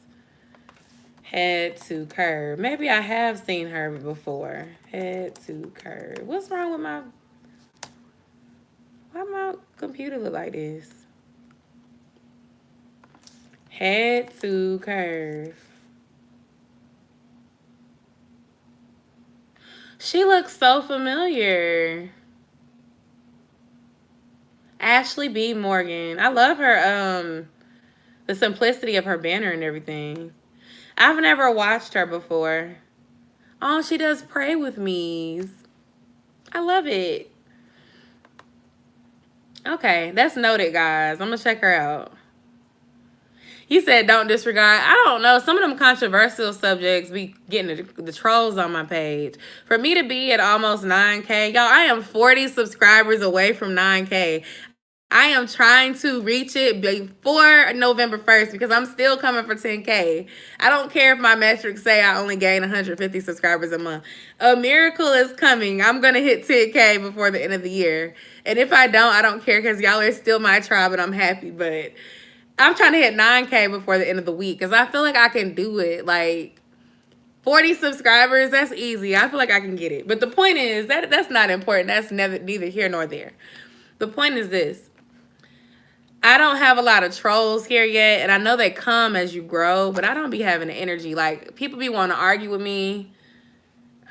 Head to curve. Maybe I have seen her before. Head to curve. What's wrong with why my computer look like this? Head to curve. She looks so familiar. Ashley B. Morgan. I love her, the simplicity of her banner and everything. I've never watched her before. Oh, she does Pray With Me's. I love it. Okay, that's noted, guys. I'm gonna check her out. He said, don't disregard. I don't know. Some of them controversial subjects be getting the trolls on my page. For me to be at almost 9K, y'all, I am 40 subscribers away from 9K. I am trying to reach it before November 1st because I'm still coming for 10K. I don't care if my metrics say I only gain 150 subscribers a month. A miracle is coming. I'm going to hit 10K before the end of the year. And if I don't, I don't care because y'all are still my tribe and I'm happy. But I'm trying to hit 9K before the end of the week because I feel like I can do it. Like 40 subscribers, that's easy. I feel like I can get it. But the point is that's not important. That's neither here nor there. The point is this. I don't have a lot of trolls here yet, and I know they come as you grow, but I don't be having the energy. Like, people be wanting to argue with me.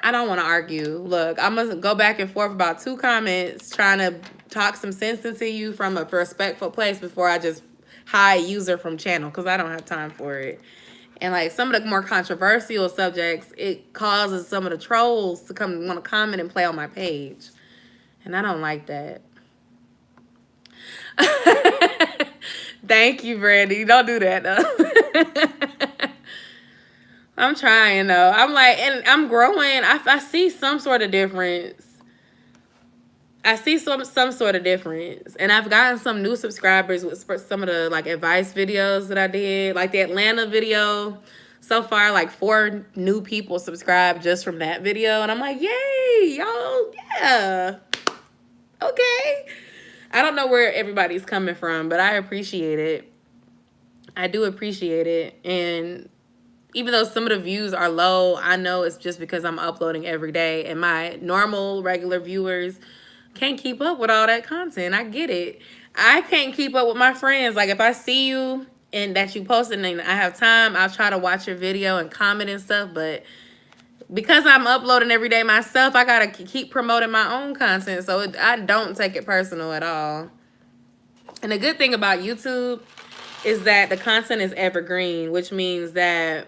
I don't want to argue. Look, I'm going to go back and forth about 2 comments, trying to talk some sense into you from a respectful place before I just hide user from channel, because I don't have time for it. And, like, some of the more controversial subjects, it causes some of the trolls to come want to comment and play on my page. And I don't like that. Thank you, Brandy. Don't do that, though. I'm trying, though. I'm like, and I'm growing. I see some sort of difference. I see some sort of difference. And I've gotten some new subscribers with some of the, like, advice videos that I did. Like, the Atlanta video. So far, like, 4 new people subscribed just from that video. And I'm like, yay, y'all, yeah. Okay. I don't know where everybody's coming from, but I appreciate it. I do appreciate it. And even though some of the views are low, I know it's just because I'm uploading every day. And my normal, regular viewers can't keep up with all that content. I get it. I can't keep up with my friends. Like, if I see you and that you posted and I have time, I'll try to watch your video and comment and stuff. But because I'm uploading every day myself, I got to keep promoting my own content. So I don't take it personal at all. And the good thing about YouTube is that the content is evergreen, which means that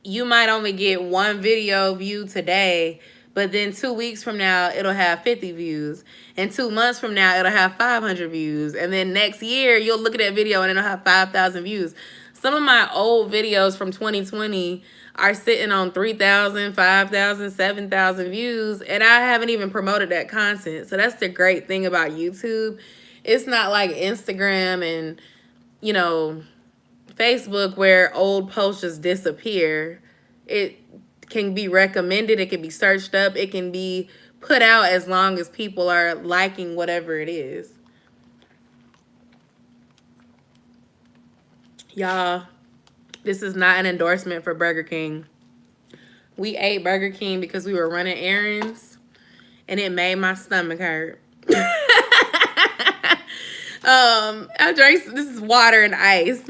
you might only get 1 video view today, but then 2 weeks from now, it'll have 50 views. And 2 months from now, it'll have 500 views. And then next year, you'll look at that video and it'll have 5,000 views. Some of my old videos from 2020 are sitting on 3,000, 5,000, 7,000 views, and I haven't even promoted that content. So that's the great thing about YouTube. It's not like Instagram and, you know, Facebook where old posts just disappear. It can be recommended, it can be searched up, it can be put out as long as people are liking whatever it is. Y'all, this is not an endorsement for Burger King. We ate Burger King because we were running errands, and it made my stomach hurt. I drank, this is water and ice.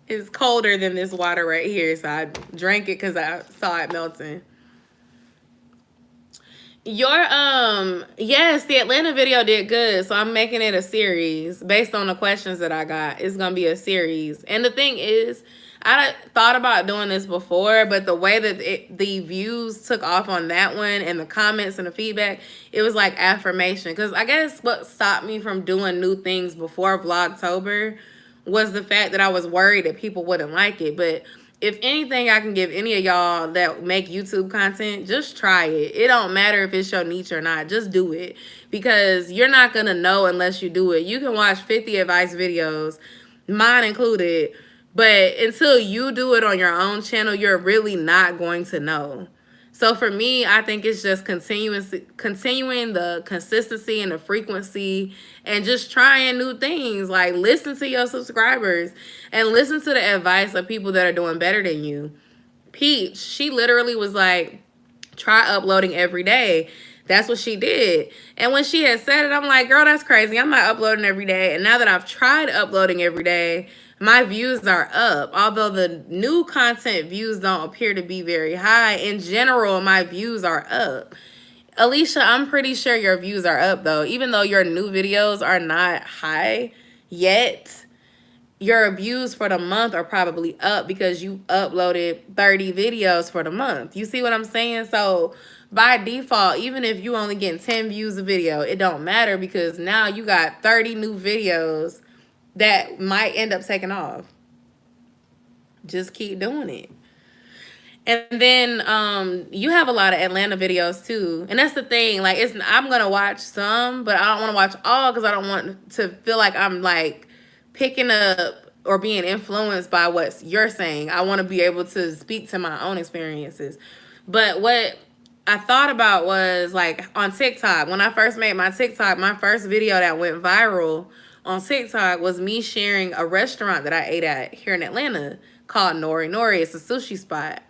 It's colder than this water right here, so I drank it because I saw it melting. Yes, the Atlanta video did good, so I'm making it a series based on the questions that I got. It's gonna be a series. And the thing is, I thought about doing this before, but the way that the views took off on that one and the comments and the feedback, it was like affirmation. Because I guess what stopped me from doing new things before Vlogtober was the fact that I was worried that people wouldn't like it. But if anything, I can give any of y'all that make YouTube content, just try it. It don't matter if it's your niche or not. Just do it. Because you're not going to know unless you do it. You can watch 50 advice videos, mine included, but until you do it on your own channel, you're really not going to know. So for me, I think it's just continuing the consistency and the frequency and just trying new things. Like, listen to your subscribers and listen to the advice of people that are doing better than you. Peach, she literally was like, try uploading every day. That's what she did. And when she had said it, I'm like, girl, that's crazy. I'm not uploading every day. And now that I've tried uploading every day, my views are up. Although the new content views don't appear to be very high, in general, my views are up. Alicia, I'm pretty sure your views are up, though. Even though your new videos are not high yet, your views for the month are probably up because you uploaded 30 videos for the month. You see what I'm saying? So by default, even if you only get 10 views a video, it don't matter because now you got 30 new videos that might end up taking off. Just keep doing it. And then you have a lot of Atlanta videos too. And that's the thing. Like, I'm going to watch some, but I don't want to watch all because I don't want to feel like I'm like picking up or being influenced by what you're saying. I want to be able to speak to my own experiences. But what I thought about was like on TikTok, when I first made my TikTok, my first video that went viral on TikTok was me sharing a restaurant that I ate at here in Atlanta called Nori Nori. It's a sushi spot.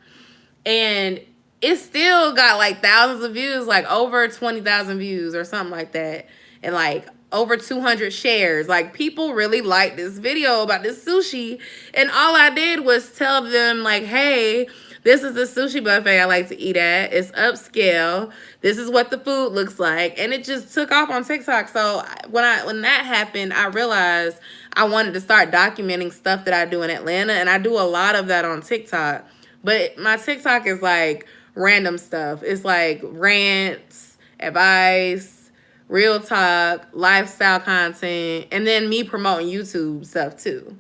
And it still got like thousands of views, like over 20,000 views or something like that. And like over 200 shares. Like, people really liked this video about this sushi. And all I did was tell them like, hey, this is the sushi buffet I like to eat at. It's upscale. This is what the food looks like. And it just took off on TikTok. So when that happened, I realized I wanted to start documenting stuff that I do in Atlanta. And I do a lot of that on TikTok. But my TikTok is like random stuff. It's like rants, advice, real talk, lifestyle content, and then me promoting YouTube stuff too.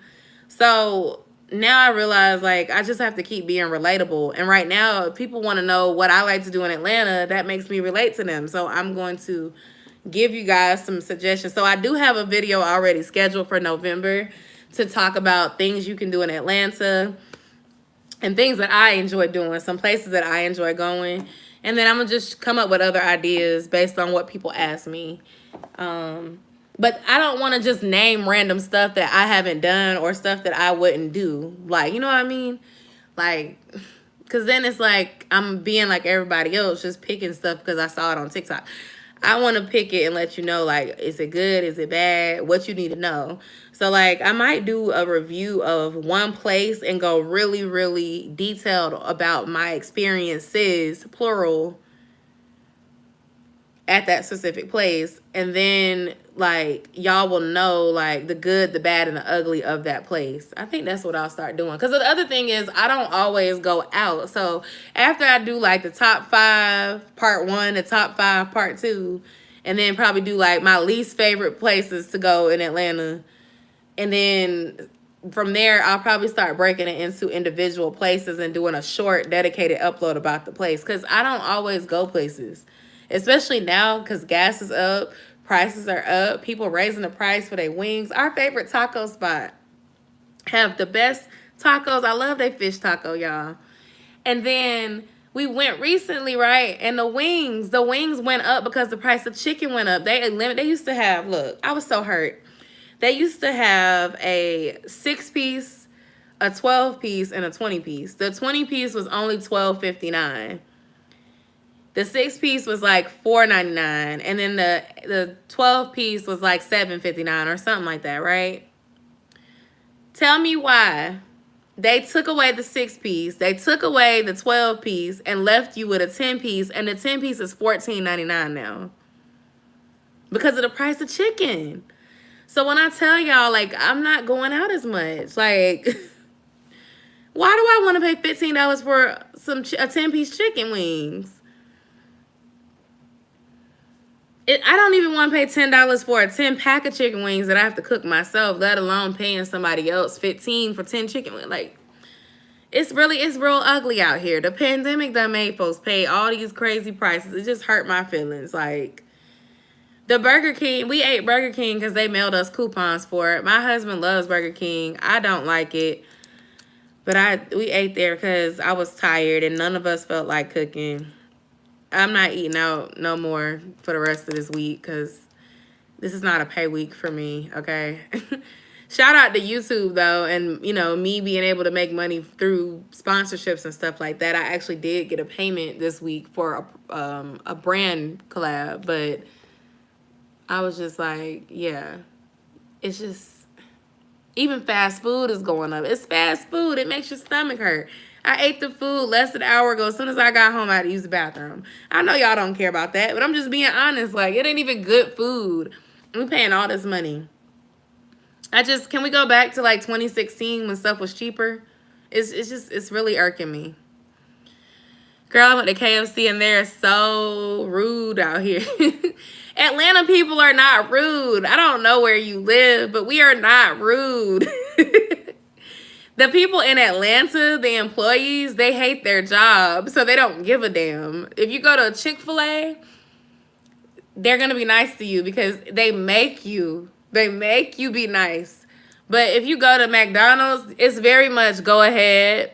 So now I realize like I just have to keep being relatable. And right now, if people want to know what I like to do in Atlanta, that makes me relate to them. So I'm going to give you guys some suggestions. So I do have a video already scheduled for November to talk about things you can do in Atlanta and things that I enjoy doing, some places that I enjoy going. And then I'm going to just come up with other ideas based on what people ask me. But I don't want to just name random stuff that I haven't done or stuff that I wouldn't do. Like, you know what I mean? Like, because then it's like I'm being like everybody else, just picking stuff because I saw it on TikTok. I want to pick it and let you know, like, is it good? Is it bad? What you need to know. So, like, I might do a review of one place and go really, really detailed about my experiences, plural, at that specific place. And then, like, y'all will know, like, the good, the bad, and the ugly of that place. I think that's what I'll start doing. Because the other thing is, I don't always go out. So, after I do, like, the top 5, part 1, the top 5, part 2, and then probably do, like, my least favorite places to go in Atlanta. And then from there, I'll probably start breaking it into individual places and doing a short, dedicated upload about the place. Because I don't always go places. Especially now because gas is up, prices are up, people raising the price for their wings. Our favorite taco spot have the best tacos. I love their fish taco, y'all. And then we went recently, right? And the wings went up because the price of chicken went up. They used to have, look, I was so hurt. They used to have a 6-piece, a 12-piece, and a 20-piece. The 20-piece was only $12.59. The 6-piece was like $4.99, and then the 12-piece was like $7.59 or something like that, right? Tell me why they took away the 6-piece, they took away the 12-piece, and left you with a 10-piece, and the 10-piece is $14.99 now because of the price of chicken. So when I tell y'all, like, I'm not going out as much, like, Why do I want to pay $15 for a 10-piece chicken wings? I don't even want to pay $10 for a 10-pack of chicken wings that I have to cook myself, let alone paying somebody else $15 for 10 chicken wings. Like, it's real ugly out here. The pandemic that made folks pay all these crazy prices. It just hurt my feelings. Like, the Burger King, we ate Burger King because they mailed us coupons for it. My husband loves Burger King. I don't like it. But we ate there because I was tired and none of us felt like cooking. I'm not eating out no more for the rest of this week because this is not a pay week for me, okay? Shout out to YouTube, though, and, you know, me being able to make money through sponsorships and stuff like that. I actually did get a payment this week for a brand collab, but I was just like, yeah, it's just, even fast food is going up. It's fast food. It makes your stomach hurt. I ate the food less than an hour ago. As soon as I got home, I had to use the bathroom. I know y'all don't care about that, but I'm just being honest. Like, it ain't even good food. We paying all this money. Can we go back to like 2016 when stuff was cheaper? It's really irking me. Girl, I went to KFC and they're so rude out here. Atlanta people are not rude. I don't know where you live, but we are not rude. The people in Atlanta, the employees, they hate their job, so they don't give a damn. If you go to Chick-fil-A, they're going to be nice to you because they make you be nice. But if you go to McDonald's, it's very much go ahead.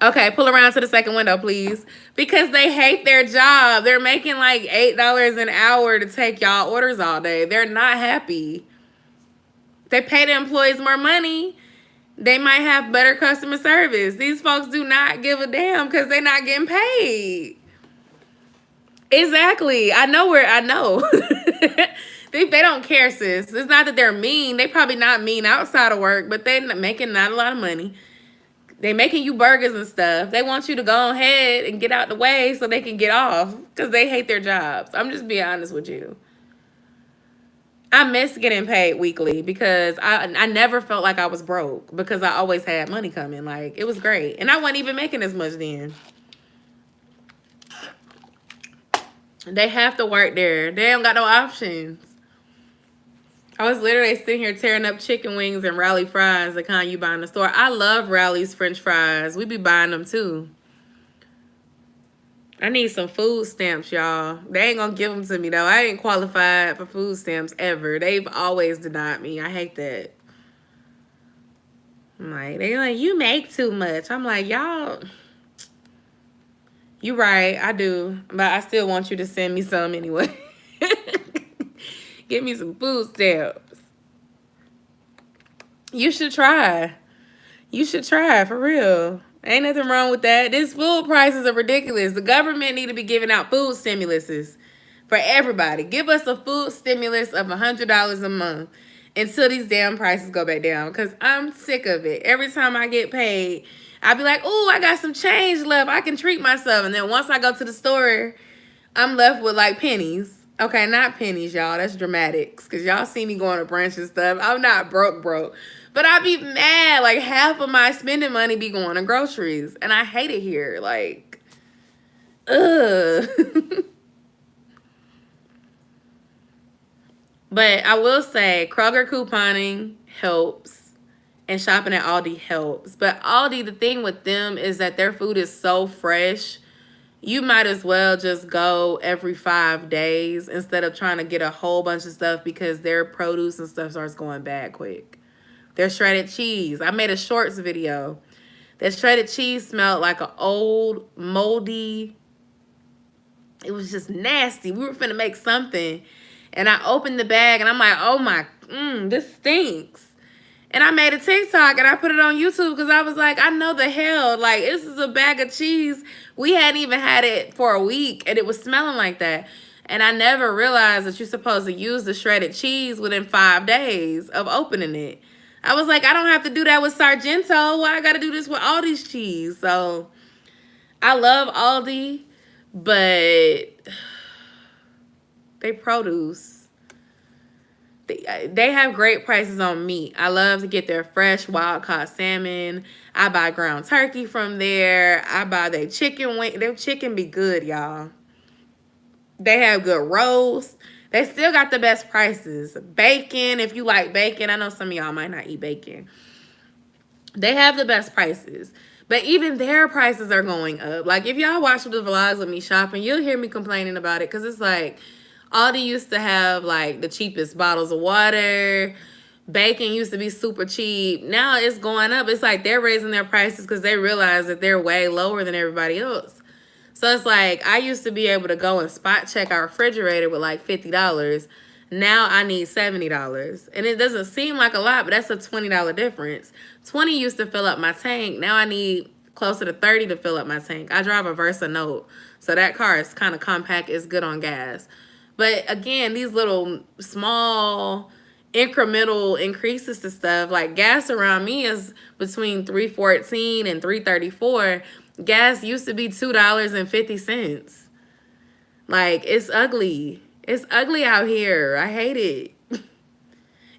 Okay, pull around to the second window, please. Because they hate their job. They're making like $8 an hour to take y'all orders all day. They're not happy. They pay the employees more money. They might have better customer service. These folks do not give a damn because they're not getting paid. Exactly. I know. They don't care, sis. It's not that they're mean. They probably not mean outside of work, but they're making not a lot of money. They making you burgers and stuff. They want you to go ahead and get out the way so they can get off because they hate their jobs. I'm just being honest with you. I miss getting paid weekly because I never felt like I was broke because I always had money coming. Like, it was great. And I wasn't even making as much then. They have to work there. They don't got no options. I was literally sitting here tearing up chicken wings and Rally fries, the kind you buy in the store. I love Rally's French fries. We be buying them too. I need some food stamps, y'all. They ain't gonna give them to me, though. I ain't qualified for food stamps ever. They've always denied me. I hate that. I'm like, they're like, you make too much. I'm like, y'all, you right, I do. But I still want you to send me some anyway. Give me some food stamps. You should try. You should try, for real. Ain't nothing wrong with that. These food prices are ridiculous. The government need to be giving out food stimuluses for everybody. Give us a food stimulus of $100 a month until these damn prices go back down because I'm sick of it. Every time I get paid, I be like, oh, I got some change left. I can treat myself. And then once I go to the store, I'm left with like pennies. Okay, not pennies, y'all. That's dramatics because y'all see me going to brunch and stuff. I'm not broke. But I be mad. Like, half of my spending money be going to groceries. And I hate it here. Like, ugh. But I will say, Kroger couponing helps. And shopping at Aldi helps. But Aldi, the thing with them is that their food is so fresh. You might as well just go every 5 days instead of trying to get a whole bunch of stuff because their produce and stuff starts going bad quick. Their shredded cheese. I made a shorts video. That shredded cheese smelled like an old, moldy. It was just nasty. We were finna make something. And I opened the bag and I'm like, oh my, this stinks. And I made a TikTok and I put it on YouTube because I was like, I know the hell. Like, this is a bag of cheese. We hadn't even had it for a week and it was smelling like that. And I never realized that you're supposed to use the shredded cheese within 5 days of opening it. I was like, I don't have to do that with Sargento. Why I got to do this with Aldi's cheese? So I love Aldi, but they produce. They have great prices on meat. I love to get their fresh wild-caught salmon. I buy ground turkey from there. I buy their chicken wing. Their chicken be good, y'all. They have good roast. They still got the best prices. Bacon, if you like bacon. I know some of y'all might not eat bacon. They have the best prices. But even their prices are going up. Like, if y'all watch the vlogs of me shopping, you'll hear me complaining about it. Because it's like, Aldi used to have, like, the cheapest bottles of water. Bacon used to be super cheap. Now it's going up. It's like they're raising their prices because they realize that they're way lower than everybody else. So it's like, I used to be able to go and spot check our refrigerator with like $50. Now I need $70. And it doesn't seem like a lot, but that's a $20 difference. 20 used to fill up my tank. Now I need closer to 30 to fill up my tank. I drive a Versa Note. So that car is kind of compact. It's good on gas. But again, these little small incremental increases to stuff, like gas around me is between $3.14 and $3.34. Gas used to be $2.50. Like, it's ugly. It's ugly out here. I hate it.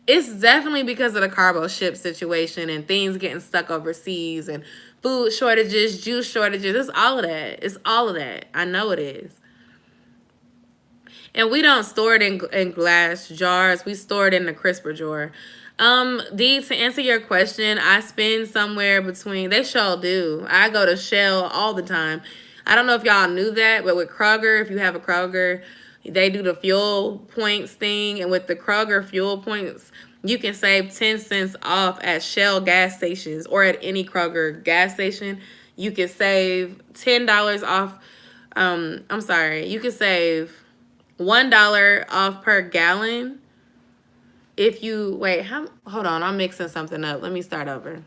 It's definitely because of the cargo ship situation and things getting stuck overseas and food shortages, juice shortages. It's all of that. It's all of that. I know it is. And we don't store it in glass jars. We store it in the crisper jar. Dee, to answer your question, I spend somewhere between, they sure do. I go to Shell all the time. I don't know if y'all knew that, but with Kroger, if you have a Kroger, they do the fuel points thing. And with the Kroger fuel points, you can save 10 cents off at Shell gas stations or at any Kroger gas station. You can save $10 off. I'm sorry. You can save $1 off per gallon if you wait. Hold on, I'm mixing something up. Let me start over.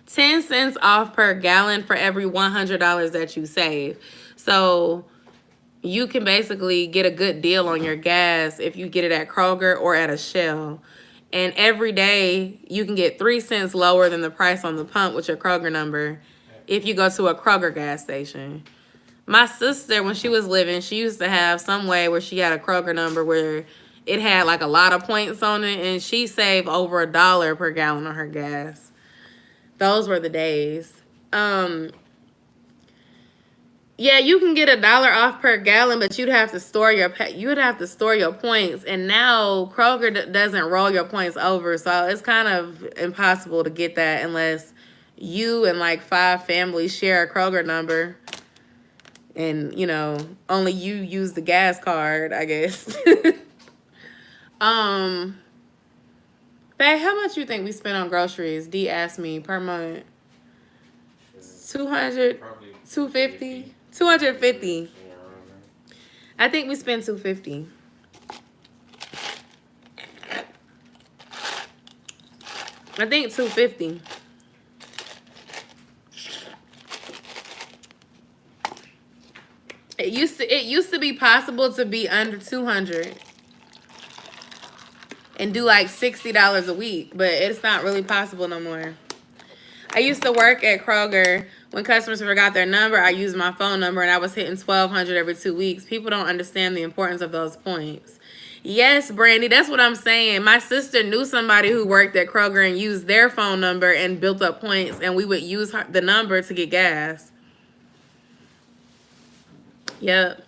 10 cents off per gallon for every $100 that you save. So you can basically get a good deal on your gas if you get it at Kroger or at a Shell. And every day you can get 3 cents lower than the price on the pump with your Kroger number if you go to a Kroger gas station. My sister, when she was living, she used to have some way where she had a Kroger number where it had like a lot of points on it, and she saved over $1 per gallon on her gas. Those were the days. Yeah, you can get $1 off per gallon, but you'd have to store your points. And now Kroger doesn't roll your points over, so it's kind of impossible to get that unless you and like 5 families share a Kroger number. And, you know, only you use the gas card, I guess. Babe, how much you think we spend on groceries? D asked me per month. 200, 250, 250. I think we spend 250. I think 250. It used to be possible to be under 200 and do like $60 a week, but it's not really possible no more. I used to work at Kroger. When customers forgot their number, I used my phone number and I was hitting 1,200 every 2 weeks. People don't understand the importance of those points. Yes, Brandy, that's what I'm saying. My sister knew somebody who worked at Kroger and used their phone number and built up points, and we would use the number to get gas. Yep.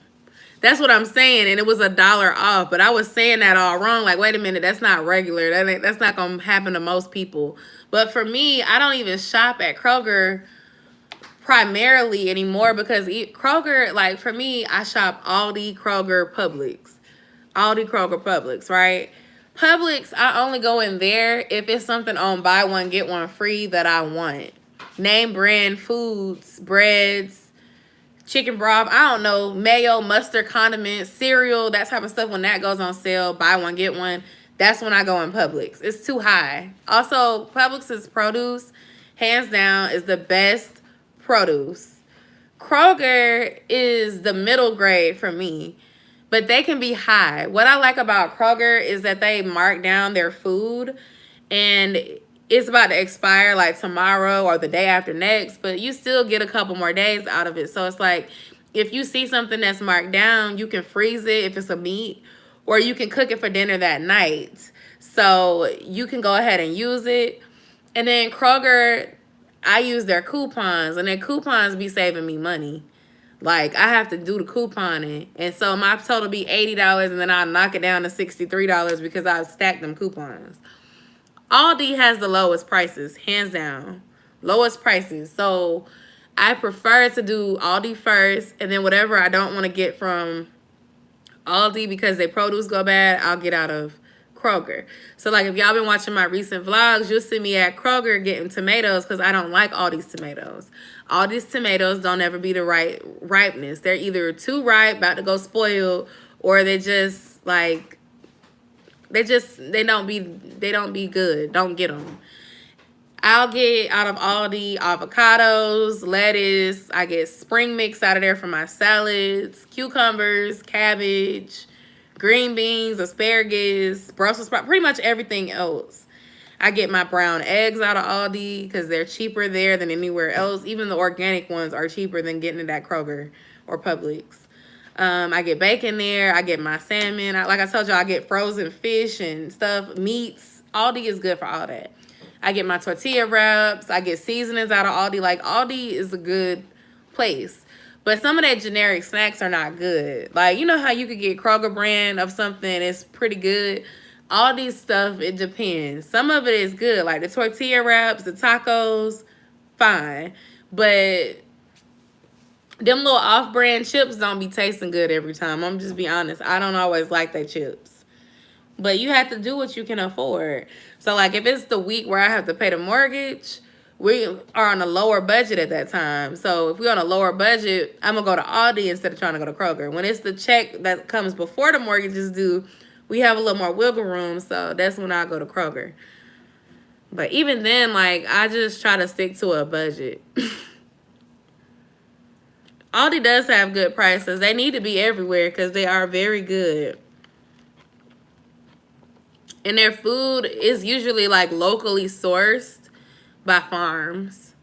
That's what I'm saying, and it was $1 off, but I was saying that all wrong. Like, wait a minute, that's not regular. That's not going to happen to most people. But for me, I don't even shop at Kroger primarily anymore because Kroger, like for me, I shop Aldi, Kroger, Publix. Aldi, Kroger, Publix, right? Publix, I only go in there if it's something on buy one, get one free that I want. Name brand foods, breads, chicken broth, I don't know, mayo, mustard, condiments, cereal, that type of stuff. When that goes on sale, buy one, get one, that's when I go in Publix. It's too high. Also, Publix's produce, hands down, is the best produce. Kroger is the middle grade for me, but they can be high. What I like about Kroger is that they mark down their food, and it's about to expire like tomorrow or the day after next, but you still get a couple more days out of it. So it's like, if you see something that's marked down, you can freeze it if it's a meat, or you can cook it for dinner that night. So you can go ahead and use it. And then Kroger, I use their coupons, and their coupons be saving me money. Like, I have to do the couponing. And so my total be $80, and then I'll knock it down to $63 because I've stacked them coupons. Aldi has the lowest prices, hands down. Lowest prices. So I prefer to do Aldi first, and then whatever I don't want to get from Aldi because their produce go bad, I'll get out of Kroger. So, like, if y'all been watching my recent vlogs, you'll see me at Kroger getting tomatoes because I don't like Aldi's tomatoes. Aldi's tomatoes don't ever be the right ripeness. They're either too ripe, about to go spoiled, or they just, like, they don't be good. Don't get them. I'll get out of Aldi avocados, lettuce. I get spring mix out of there for my salads, cucumbers, cabbage, green beans, asparagus, Brussels sprouts, pretty much everything else. I get my brown eggs out of Aldi because they're cheaper there than anywhere else. Even the organic ones are cheaper than getting it at Kroger or Publix. I get bacon there. I get my salmon. Like I told you, I get frozen fish and stuff, meats. Aldi is good for all that. I get my tortilla wraps. I get seasonings out of Aldi. Like, Aldi is a good place. But some of their generic snacks are not good. Like, you know how you could get Kroger brand of something, it's pretty good. Aldi stuff, it depends. Some of it is good. Like the tortilla wraps, the tacos, fine. But them little off-brand chips don't be tasting good every time. I'm just be honest. I don't always like their chips. But you have to do what you can afford. So, like, if it's the week where I have to pay the mortgage, we are on a lower budget at that time. So, if we're on a lower budget, I'm going to go to Aldi instead of trying to go to Kroger. When it's the check that comes before the mortgage is due, we have a little more wiggle room. So, that's when I go to Kroger. But even then, like, I just try to stick to a budget. Aldi does have good prices. They need to be everywhere because they are very good. And their food is usually, like, locally sourced by farms,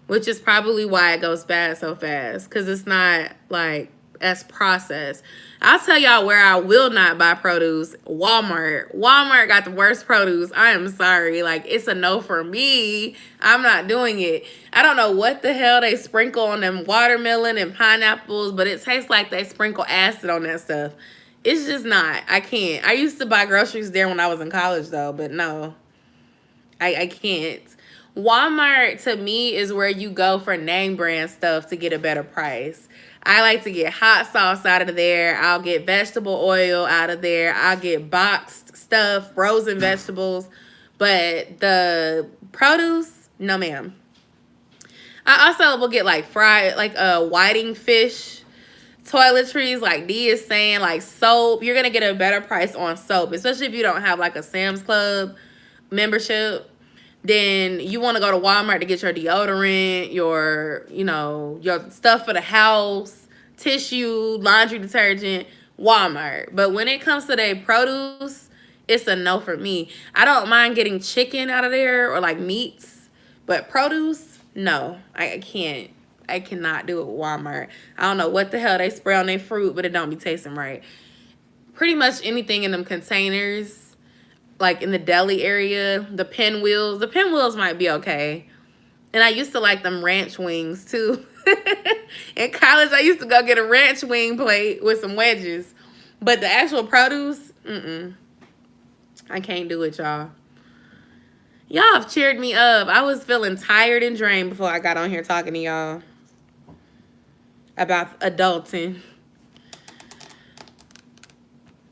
which is probably why it goes bad so fast, because it's not, like, as processed. I'll tell y'all where I will not buy produce. Walmart. Walmart got the worst produce. I am sorry. Like, it's a no for me. I'm not doing it. I don't know what the hell they sprinkle on them watermelon and pineapples, but it tastes like they sprinkle acid on that stuff. It's just not. I can't. I used to buy groceries there when I was in college, though, but no. I can't. Walmart, to me, is where you go for name brand stuff to get a better price. I like to get hot sauce out of there. I'll get vegetable oil out of there. I'll get boxed stuff, frozen vegetables. But the produce, no, ma'am. I also will get, like, fried, like, whiting fish. Toiletries, like Dee is saying, like soap. You're going to get a better price on soap, especially if you don't have like a Sam's Club membership. Then you want to go to Walmart to get your deodorant, your stuff for the house, tissue, laundry detergent, Walmart. But when it comes to their produce, it's a no for me. I don't mind getting chicken out of there or like meats, but produce, no, I can't. I cannot do it with Walmart. I don't know what the hell they spray on their fruit, but it don't be tasting right. Pretty much anything in them containers, like in the deli area, the pinwheels. The pinwheels might be okay. And I used to like them ranch wings, too. In college, I used to go get a ranch wing plate with some wedges. But the actual produce, I can't do it, y'all. Y'all have cheered me up. I was feeling tired and drained before I got on here talking to y'all about adulting.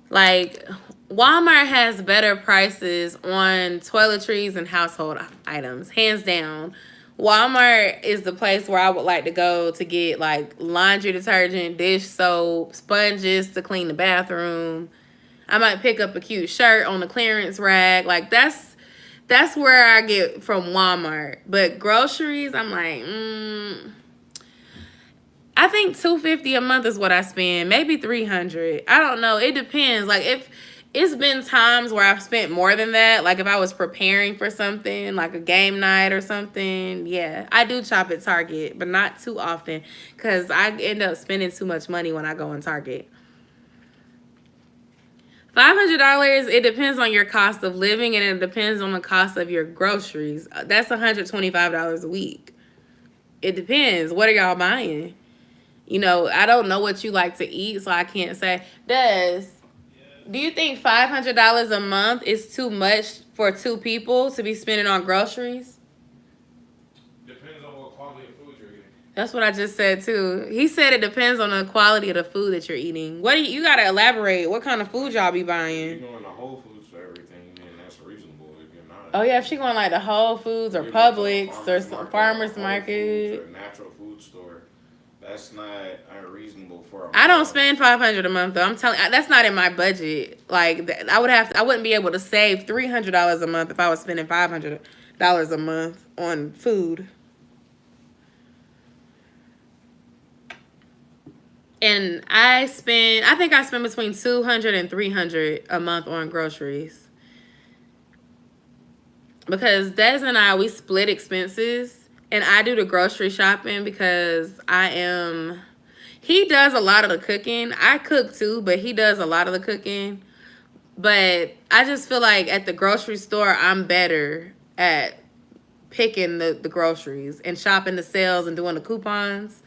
Like, Walmart has better prices on toiletries and household items, hands down. Walmart is the place where I would like to go to get like laundry detergent, dish soap, sponges to clean the bathroom. I might pick up a cute shirt on the clearance rack. Like, that's where I get from Walmart. But groceries, I'm like, I think $250 a month is what I spend. Maybe $300. I don't know. It depends. Like, if it's been times where I've spent more than that. Like, if I was preparing for something, like a game night or something, yeah. I do shop at Target, but not too often because I end up spending too much money when I go in Target. $500, it depends on your cost of living and it depends on the cost of your groceries. That's $125 a week. It depends. What are y'all buying? You know, I don't know what you like to eat, so I can't say. Do you think $500 a month is too much for two people to be spending on groceries? Depends on what quality of food you're eating. That's what I just said too. He said it depends on the quality of the food that you're eating. What do you gotta elaborate? What kind of food y'all be buying? If you're going to Whole Foods for everything, then that's reasonable. If you're not, Oh yeah, if she going like the Whole Foods or Publix or some farmers market, or natural food store, that's not unreasonable for. I don't spend $500 a month though. I'm telling, that's not in my budget. Like I wouldn't be able to save $300 a month if I was spending $500 a month on food. And I think I spend between $200 and $300 a month on groceries. Because Des and I, we split expenses. And I do the grocery shopping because he does a lot of the cooking. I cook too, but he does a lot of the cooking. But I just feel like at the grocery store, I'm better at picking the groceries and shopping the sales and doing the coupons.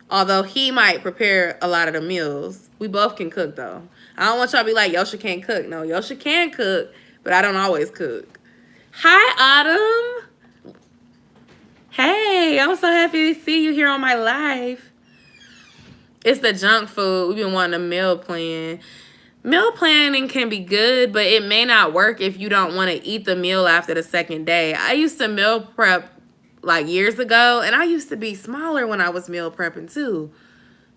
Although he might prepare a lot of the meals. We both can cook, though. I don't want y'all to be like, Yosha can't cook. No, Yosha can cook, but I don't always cook. Hi, Autumn. Hey, I'm so happy to see you here on my live. It's the junk food. We've been wanting a meal plan. Meal planning can be good, but it may not work if you don't want to eat the meal after the second day. I used to meal prep like years ago, and I used to be smaller when I was meal prepping too.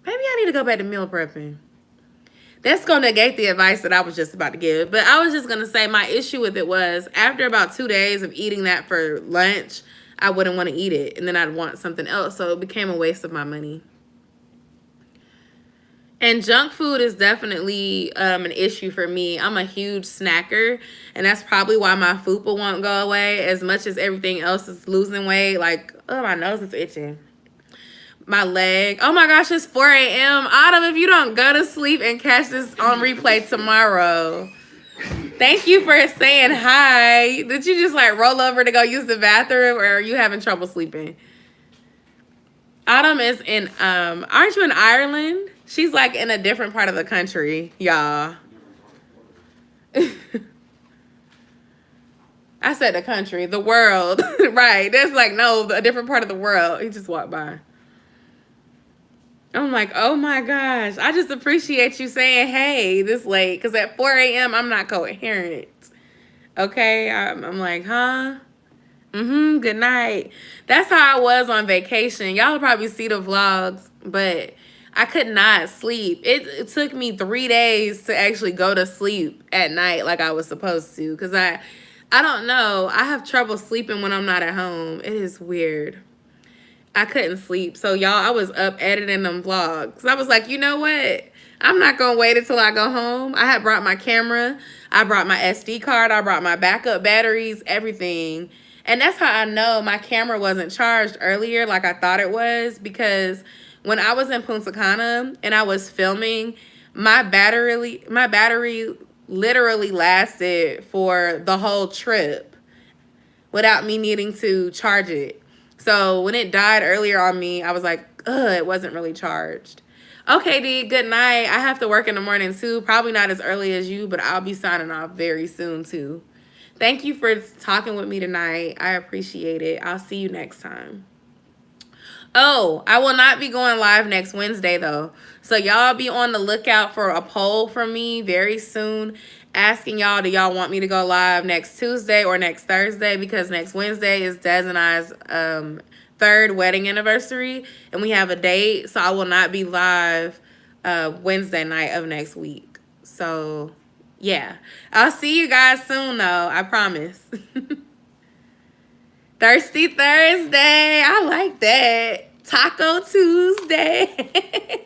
Maybe I need to go back to meal prepping. That's going to negate the advice that I was just about to give. But I was just going to say my issue with it was after about 2 days of eating that for lunch, I wouldn't want to eat it. And then I'd want something else. So it became a waste of my money. And junk food is definitely an issue for me. I'm a huge snacker, and that's probably why my fupa won't go away as much as everything else is losing weight. Like, oh, my nose is itching. My leg. Oh, my gosh, it's 4 a.m. Autumn, if you don't go to sleep and catch this on replay tomorrow. Thank you for saying hi. Did you just, like, roll over to go use the bathroom, or are you having trouble sleeping? Autumn is in, aren't you in Ireland? She's like in a different part of the country, y'all. I said the country, the world. Right. That's like, no, a different part of the world. He just walked by. I'm like, oh my gosh. I just appreciate you saying, hey, this late. Because at 4 a.m., I'm not coherent. Okay? I'm like, huh? Good night. That's how I was on vacation. Y'all will probably see the vlogs, but I could not sleep. It took me 3 days to actually go to sleep at night like I was supposed to. Because I don't know. I have trouble sleeping when I'm not at home. It is weird. I couldn't sleep. So, y'all, I was up editing them vlogs. I was like, you know what? I'm not going to wait until I go home. I had brought my camera. I brought my SD card. I brought my backup batteries, everything. And that's how I know my camera wasn't charged earlier like I thought it was, because when I was in Punta Cana and I was filming, my battery literally lasted for the whole trip without me needing to charge it. So when it died earlier on me, I was like, ugh, it wasn't really charged. Okay, D, good night. I have to work in the morning too. Probably not as early as you, but I'll be signing off very soon too. Thank you for talking with me tonight. I appreciate it. I'll see you next time. Oh, I will not be going live next Wednesday, though. So y'all be on the lookout for a poll from me very soon asking y'all, do y'all want me to go live next Tuesday or next Thursday? Because next Wednesday is Des and I's 3rd wedding anniversary, and we have a date. So I will not be live Wednesday night of next week. So, yeah. I'll see you guys soon, though. I promise. Thirsty Thursday. I like that. Taco Tuesday.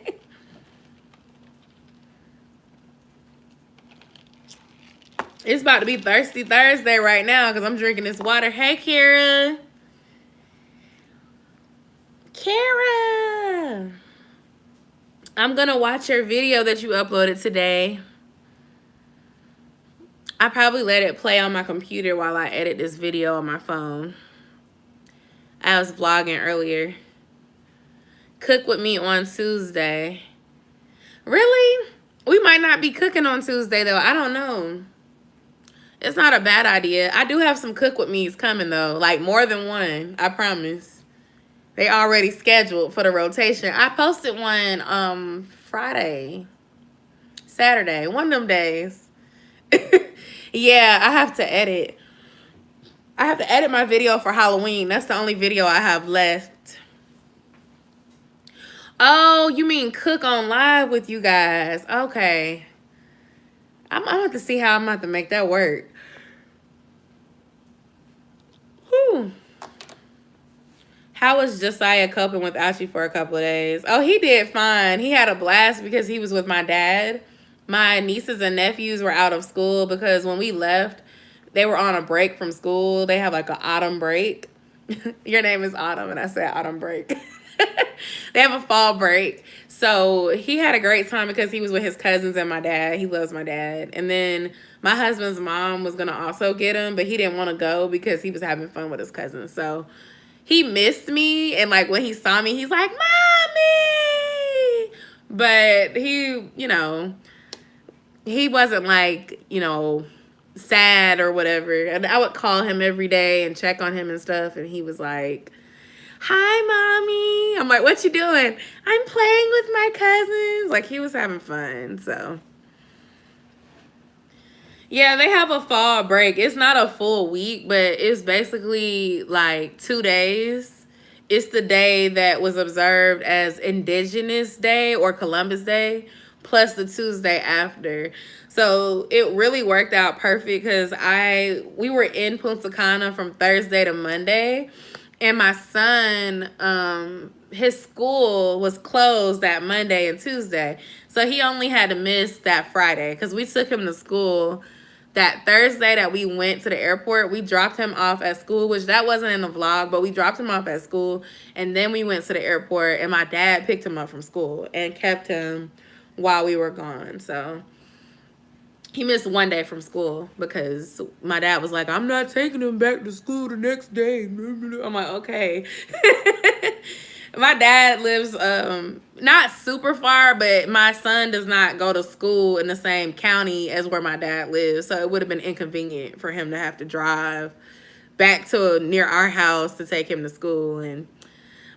It's about to be Thirsty Thursday right now because I'm drinking this water. Hey, Kara. Kara. I'm going to watch your video that you uploaded today. I probably let it play on my computer while I edit this video on my phone. I was vlogging earlier. Cook with me on Tuesday. Really? We might not be cooking on Tuesday, though. I don't know. It's not a bad idea. I do have some cook with me's coming, though. Like, more than one. I promise. They already scheduled for the rotation. I posted one Friday. Saturday. One of them days. Yeah, I have to edit. I have to edit my video for Halloween. That's the only video I have left. Oh, you mean cook on live with you guys. Okay. I'm about to see how I'm about to make that work. Whew. How was Josiah coping without you for a couple of days? Oh, he did fine. He had a blast because he was with my dad. My nieces and nephews were out of school because when we left, they were on a break from school. They have like an autumn break. Your name is Autumn, and I said autumn break. They have a fall break. So he had a great time because he was with his cousins and my dad. He loves my dad. And then my husband's mom was going to also get him, but he didn't want to go because he was having fun with his cousins. So he missed me. And like when he saw me, he's like, Mommy! But he, you know, he wasn't like, you know, sad or whatever. And I would call him every day and check on him and stuff. And he was like, hi, Mommy. I'm like, what you doing? I'm playing with my cousins. Like, he was having fun, so. Yeah, they have a fall break. It's not a full week, but it's basically like 2 days. It's the day that was observed as Indigenous Day or Columbus Day, plus the Tuesday after. So it really worked out perfect because we were in Punta Cana from Thursday to Monday. And my son, his school was closed that Monday and Tuesday. So he only had to miss that Friday because we took him to school that Thursday that we went to the airport. We dropped him off at school, which that wasn't in the vlog, but we dropped him off at school. And then we went to the airport and my dad picked him up from school and kept him while we were gone. So he missed 1 day from school because my dad was like, I'm not taking him back to school the next day. I'm like, okay. My dad lives not super far, but my son does not go to school in the same county as where my dad lives. So it would have been inconvenient for him to have to drive back to near our house to take him to school. And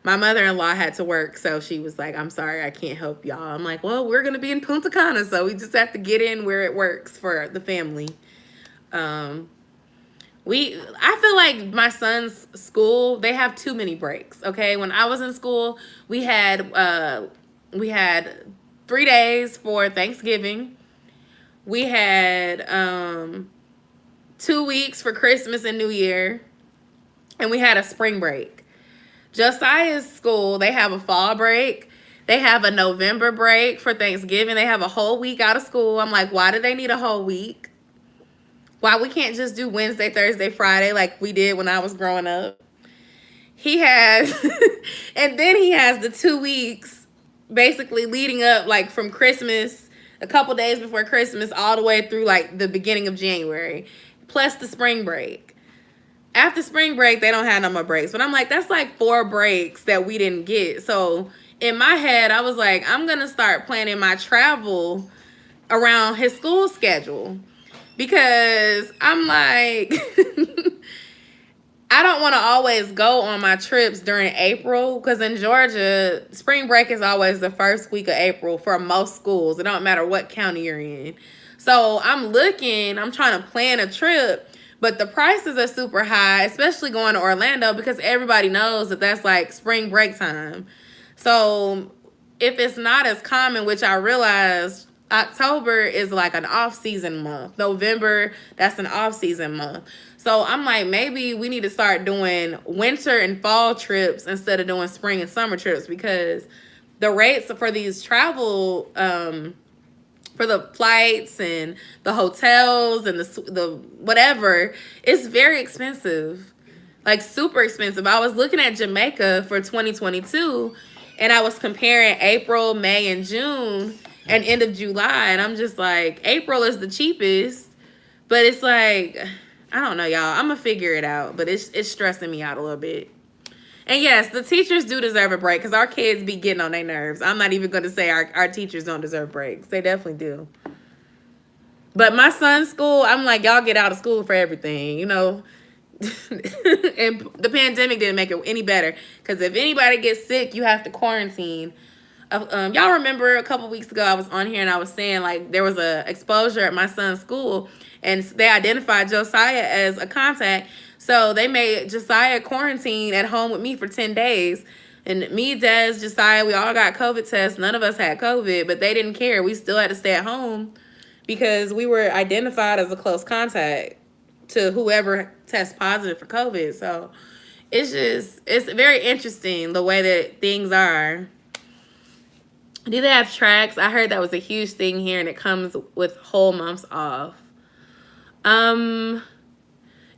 my mother-in-law had to work, so she was like, I'm sorry, I can't help y'all. I'm like, well, we're going to be in Punta Cana, so we just have to get in where it works for the family. I feel like my son's school, they have too many breaks, okay? When I was in school, we had 3 days for Thanksgiving. We had 2 weeks for Christmas and New Year, and we had a spring break. Josiah's school, they have a fall break. They have a November break for Thanksgiving. They have a whole week out of school. I'm like, why do they need a whole week? Why we can't just do Wednesday, Thursday, Friday like we did when I was growing up? He has, and then he has the 2 weeks basically leading up like from Christmas, a couple days before Christmas, all the way through like the beginning of January, plus the spring break. After spring break, they don't have no more breaks. But I'm like, that's like 4 breaks that we didn't get. So in my head, I was like, I'm going to start planning my travel around his school schedule. Because I'm like, I don't want to always go on my trips during April. Because in Georgia, spring break is always the first week of April for most schools. It don't matter what county you're in. So I'm trying to plan a trip. But the prices are super high, especially going to Orlando because everybody knows that that's like spring break time. So if it's not as common, which I realized October is like an off-season month. November, that's an off-season month. So I'm like, maybe we need to start doing winter and fall trips instead of doing spring and summer trips because the rates for these travel for the flights and the hotels and the whatever, it's very expensive. Like super expensive. I was looking at Jamaica for 2022 and I was comparing April, May, and June and end of July. And I'm just like, April is the cheapest But it's like, I don't know, y'all. I'm gonna figure it out, but it's stressing me out a little bit. And yes, the teachers do deserve a break because our kids be getting on their nerves. I'm not even going to say our teachers don't deserve breaks. They definitely do. But my son's school, I'm like, y'all get out of school for everything, you know. And the pandemic didn't make it any better because if anybody gets sick, you have to quarantine. Y'all remember a couple weeks ago I was on here and I was saying like there was a exposure at my son's school and they identified Josiah as a contact. So they made Josiah quarantine at home with me for 10 days. And me, Des, Josiah, we all got COVID tests. None of us had COVID, but they didn't care. We still had to stay at home because we were identified as a close contact to whoever tests positive for COVID. So it's very interesting the way that things are. Do they have tracks? I heard that was a huge thing here, and it comes with whole months off.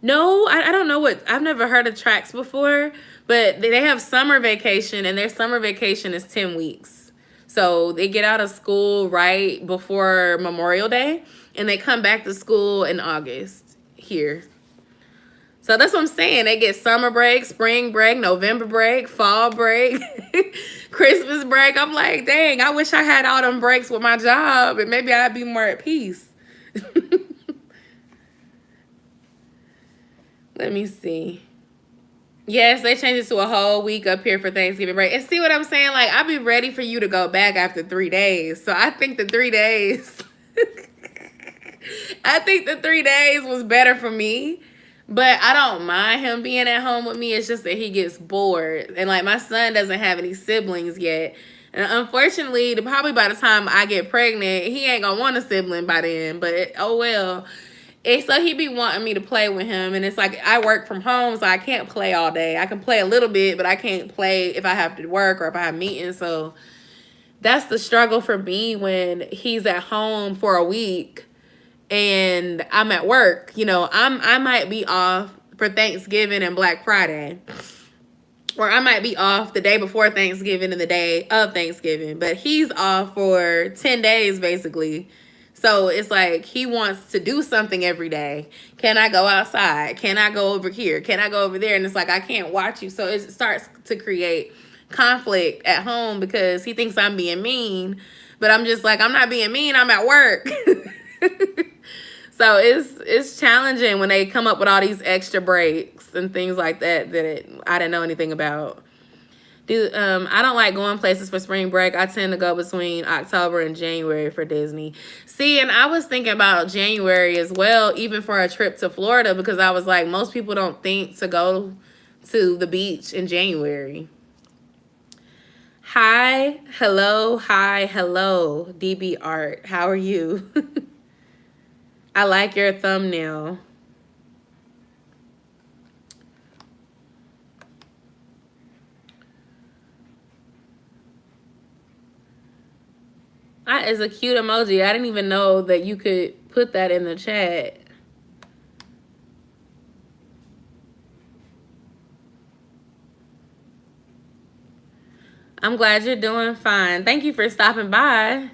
No, I don't know what, I've never heard of tracks before, but they have summer vacation, and their summer vacation is 10 weeks. So they get out of school right before Memorial Day, and they come back to school in August here. So that's what I'm saying. They get summer break, spring break, November break, fall break, Christmas break. I'm like, dang, I wish I had all them breaks with my job and maybe I'd be more at peace. Let me see. Yes, they changed it to a whole week up here for Thanksgiving break. And see what I'm saying? Like, I'll be ready for you to go back after 3 days. So I think the 3 days, I think the 3 days was better for me. But I don't mind him being at home with me. It's just that he gets bored. And, like, my son doesn't have any siblings yet. And unfortunately, probably by the time I get pregnant, he ain't going to want a sibling by then. But, oh, well. And so he be wanting me to play with him. And it's like I work from home, so I can't play all day. I can play a little bit, but I can't play if I have to work or if I have meetings. So that's the struggle for me when he's at home for a week. And I'm at work, you know, I might be off for Thanksgiving and Black Friday. Or I might be off the day before Thanksgiving and the day of Thanksgiving. But he's off for 10 days, basically. So it's like he wants to do something every day. Can I go outside? Can I go over here? Can I go over there? And it's like, I can't watch you. So it starts to create conflict at home because he thinks I'm being mean. But I'm just like, I'm not being mean. I'm at work. So it's challenging when they come up with all these extra breaks and things like that I didn't know anything about. I don't like going places for spring break. I tend to go between October and January for Disney. See, and I was thinking about January as well, even for a trip to Florida, because I was like, most people don't think to go to the beach in January. Hi, hello, DB Art. How are you? I like your thumbnail. That is a cute emoji. I didn't even know that you could put that in the chat. I'm glad you're doing fine. Thank you for stopping by.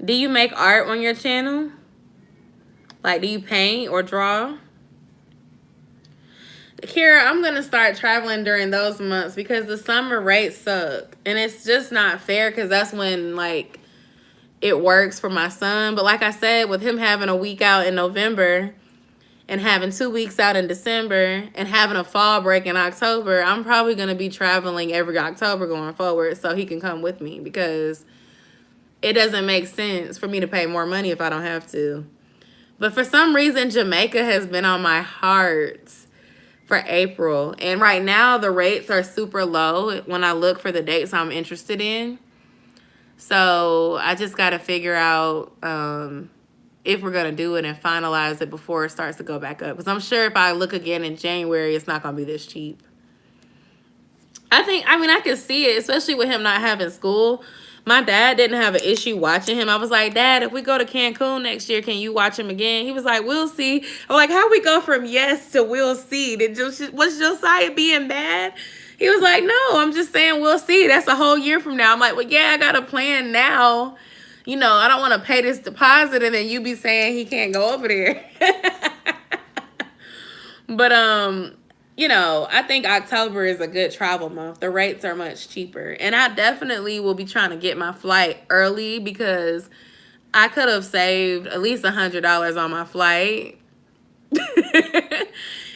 Do you make art on your channel? Like, do you paint or draw? Kira, I'm going to start traveling during those months because the summer rates suck. And it's just not fair because that's when, like, it works for my son. But like I said, with him having a week out in November and having 2 weeks out in December and having a fall break in October, I'm probably going to be traveling every October going forward so he can come with me because it doesn't make sense for me to pay more money if I don't have to. But for some reason, Jamaica has been on my heart for April. And right now, the rates are super low when I look for the dates I'm interested in. So I just got to figure out if we're going to do it and finalize it before it starts to go back up. Because I'm sure if I look again in January, it's not going to be this cheap. I can see it, especially with him not having school. My dad didn't have an issue watching him. I was like, Dad, if we go to Cancun next year, can you watch him again? He was like, we'll see. I'm like, how we go from yes to we'll see? Was Josiah being bad? He was like, no, I'm just saying we'll see. That's a whole year from now. I'm like, well, yeah, I got a plan now You know, I don't want to pay this deposit and then you be saying he can't go over there. But you know, I think October is a good travel month. The rates are much cheaper. And I definitely will be trying to get my flight early because I could have saved at least $100 on my flight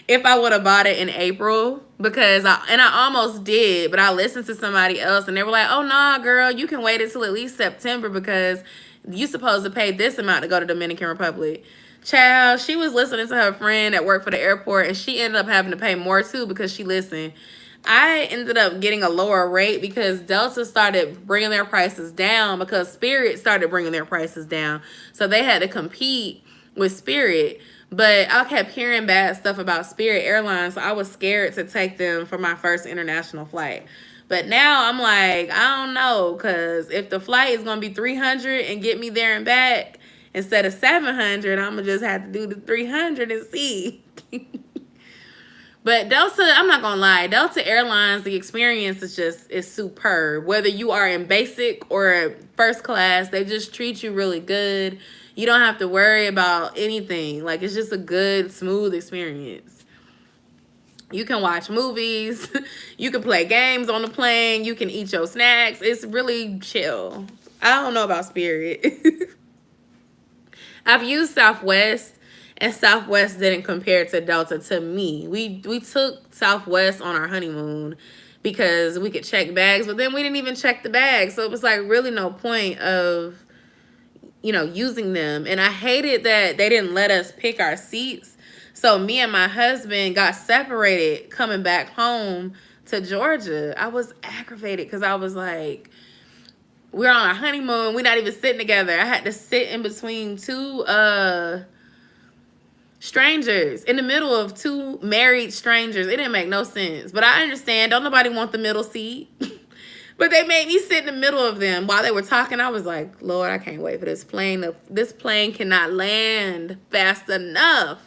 if I would have bought it in April, because I almost did, but I listened to somebody else and they were like, oh nah girl, you can wait until at least September because you supposed to pay this amount to go to Dominican Republic. Child, she was listening to her friend that worked for the airport and she ended up having to pay more too because she listened. I ended up getting a lower rate because Delta started bringing their prices down because Spirit started bringing their prices down. So they had to compete with Spirit. But I kept hearing bad stuff about Spirit Airlines, so I was scared to take them for my first international flight. But now I'm like, I don't know, because if the flight is going to be $300 and get me there and back instead of $700, I'm going to just have to do the $300 and see. But Delta, I'm not going to lie, Delta Airlines, the experience is superb. Whether you are in basic or first class, they just treat you really good. You don't have to worry about anything. Like, it's just a good, smooth experience. You can watch movies. You can play games on the plane. You can eat your snacks. It's really chill. I don't know about Spirit. I've used Southwest, and Southwest didn't compare to Delta to me. We took Southwest on our honeymoon because we could check bags, but then we didn't even check the bags. So it was like really no point of, you know, using them. And I hated that they didn't let us pick our seats. So me and my husband got separated coming back home to Georgia. I was aggravated because I was like, we're on our honeymoon. We're not even sitting together. I had to sit in between two strangers, in the middle of two married strangers. It didn't make no sense. But I understand. Don't nobody want the middle seat. But they made me sit in the middle of them while they were talking. I was like, Lord, I can't wait for this plane. This plane cannot land fast enough.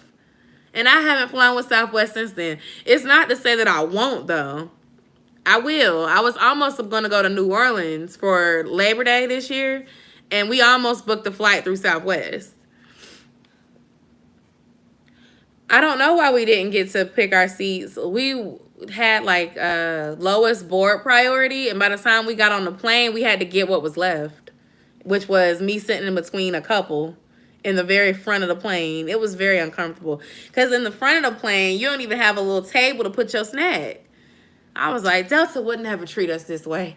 And I haven't flown with Southwest since then. It's not to say that I won't, though. I will. I was almost going to go to New Orleans for Labor Day this year. And we almost booked a flight through Southwest. I don't know why we didn't get to pick our seats. We had like lowest board priority, and by the time we got on the plane, we had to get what was left, which was me sitting in between a couple in the very front of the plane. It was very uncomfortable because in the front of the plane, you don't even have a little table to put your snack. I was like, Delta would never treat us this way.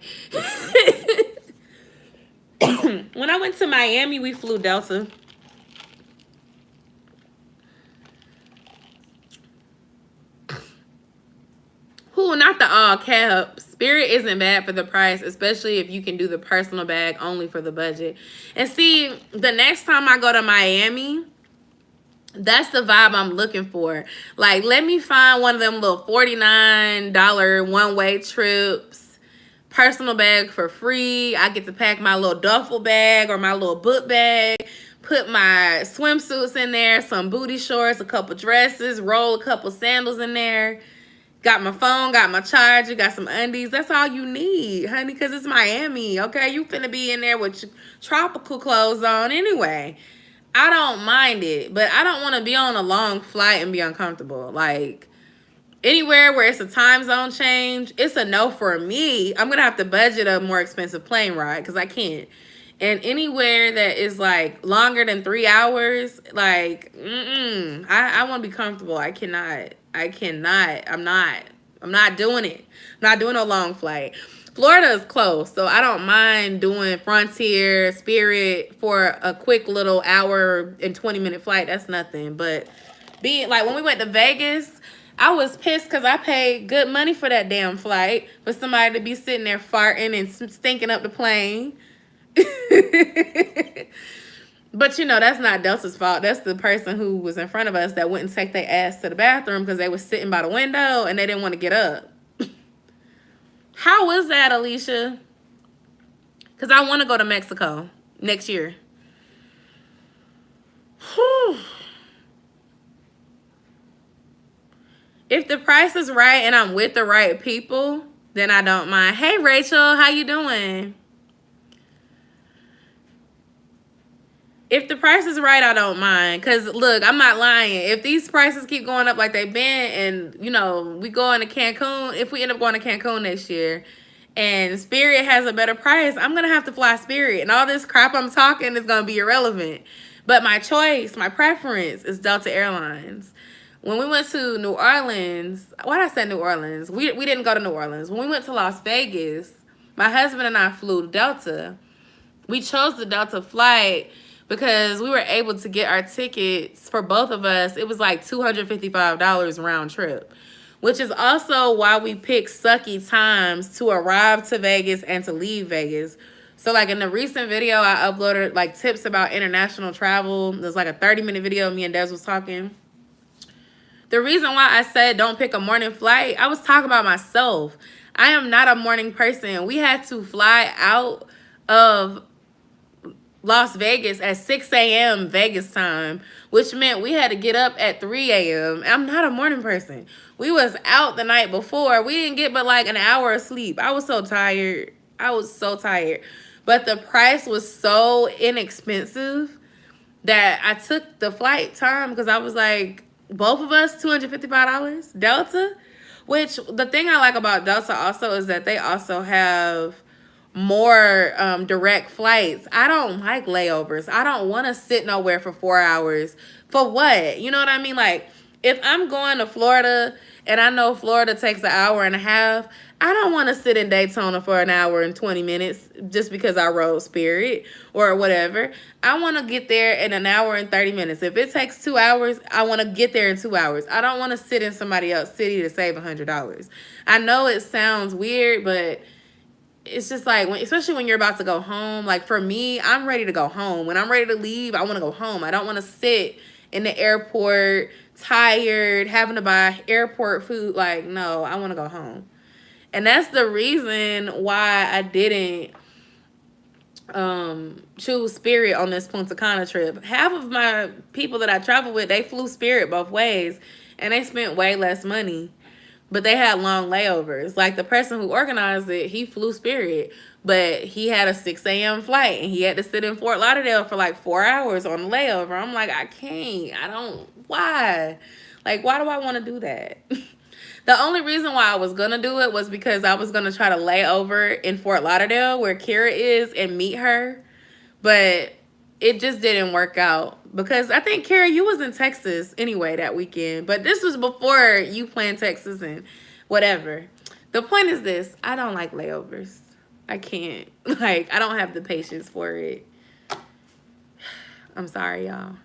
When I went to Miami, we flew Delta. Ooh, not the all cap. Spirit isn't bad for the price, especially if you can do the personal bag only for the budget. And see, the next time I go to Miami, that's the vibe I'm looking for. Like, let me find one of them little $49 one-way trips, personal bag for free. I get to pack my little duffel bag or my little book bag, put my swimsuits in there, some booty shorts, a couple dresses, roll a couple sandals in there. Got my phone, got my charger, got some undies. That's all you need, honey, because it's Miami, okay? You finna be in there with your tropical clothes on anyway. I don't mind it, but I don't want to be on a long flight and be uncomfortable. Like, anywhere where it's a time zone change, it's a no for me. I'm going to have to budget a more expensive plane ride because I can't. And anywhere that is, like, longer than 3 hours, like, I want to be comfortable. I cannot. I'm not doing it. I'm not doing a long flight. Florida is close, so I don't mind doing Frontier, Spirit for a quick little hour and 20-minute flight. That's nothing. But being like when we went to Vegas, I was pissed because I paid good money for that damn flight for somebody to be sitting there farting and stinking up the plane. But, you know, that's not Delta's fault. That's the person who was in front of us that wouldn't take their ass to the bathroom because they was sitting by the window and they didn't want to get up. How was that, Alicia? Because I want to go to Mexico next year. Whew. If the price is right and I'm with the right people, then I don't mind. Hey, Rachel, how you doing? If the price is right, I don't mind. Cause look, I'm not lying. If these prices keep going up like they've been, and you know, we going to Cancun, if we end up going to Cancun next year, and Spirit has a better price, I'm gonna have to fly Spirit, and all this crap I'm talking is gonna be irrelevant. But my choice, my preference is Delta Airlines. When we went to New Orleans, why did I say New Orleans? We didn't go to New Orleans. When we went to Las Vegas, my husband and I flew Delta. We chose the Delta flight because we were able to get our tickets for both of us. It was like $255 round trip, which is also why we picked sucky times to arrive to Vegas and to leave Vegas. So like in the recent video, I uploaded like tips about international travel. There's like a 30-minute video me and Des was talking. The reason why I said don't pick a morning flight, I was talking about myself. I am not a morning person. We had to fly out of Las Vegas at 6 a.m. Vegas time, which meant we had to get up at 3 a.m. I'm not a morning person. We was out the night before. We didn't get but like an hour of sleep. I was so tired. I was so tired. But the price was so inexpensive that I took the flight time because I was like, both of us, $255 Delta. Which the thing I like about Delta also is that they also have more direct flights. I don't like layovers. I don't want to sit nowhere for 4 hours. For what? You know what I mean? Like, if I'm going to Florida and I know Florida takes an hour and a half, I don't want to sit in Daytona for an hour and 20 minutes just because I rode Spirit or whatever. I want to get there in an hour and 30 minutes. If it takes 2 hours, I want to get there in 2 hours. I don't want to sit in somebody else's city to save $100. I know it sounds weird, but it's just like, especially when you're about to go home. Like for me, I'm ready to go home. When I'm ready to leave, I want to go home. I don't want to sit in the airport tired, having to buy airport food. Like, no, I want to go home. And that's the reason why I didn't choose Spirit on this Punta Cana trip. Half of my people that I travel with, they flew Spirit both ways, and they spent way less money. But they had long layovers. Like the person who organized it, he flew Spirit, but he had a 6 a.m. flight, and he had to sit in Fort Lauderdale for like 4 hours on the layover. I'm like, I can't. I don't. Why? Like, why do I want to do that? The only reason why I was going to do it was because I was going to try to lay over in Fort Lauderdale where Kira is and meet her. But it just didn't work out because I think, Kara, you was in Texas anyway that weekend. But this was before you planned Texas and whatever. The point is this. I don't like layovers. I can't. Like, I don't have the patience for it. I'm sorry, y'all.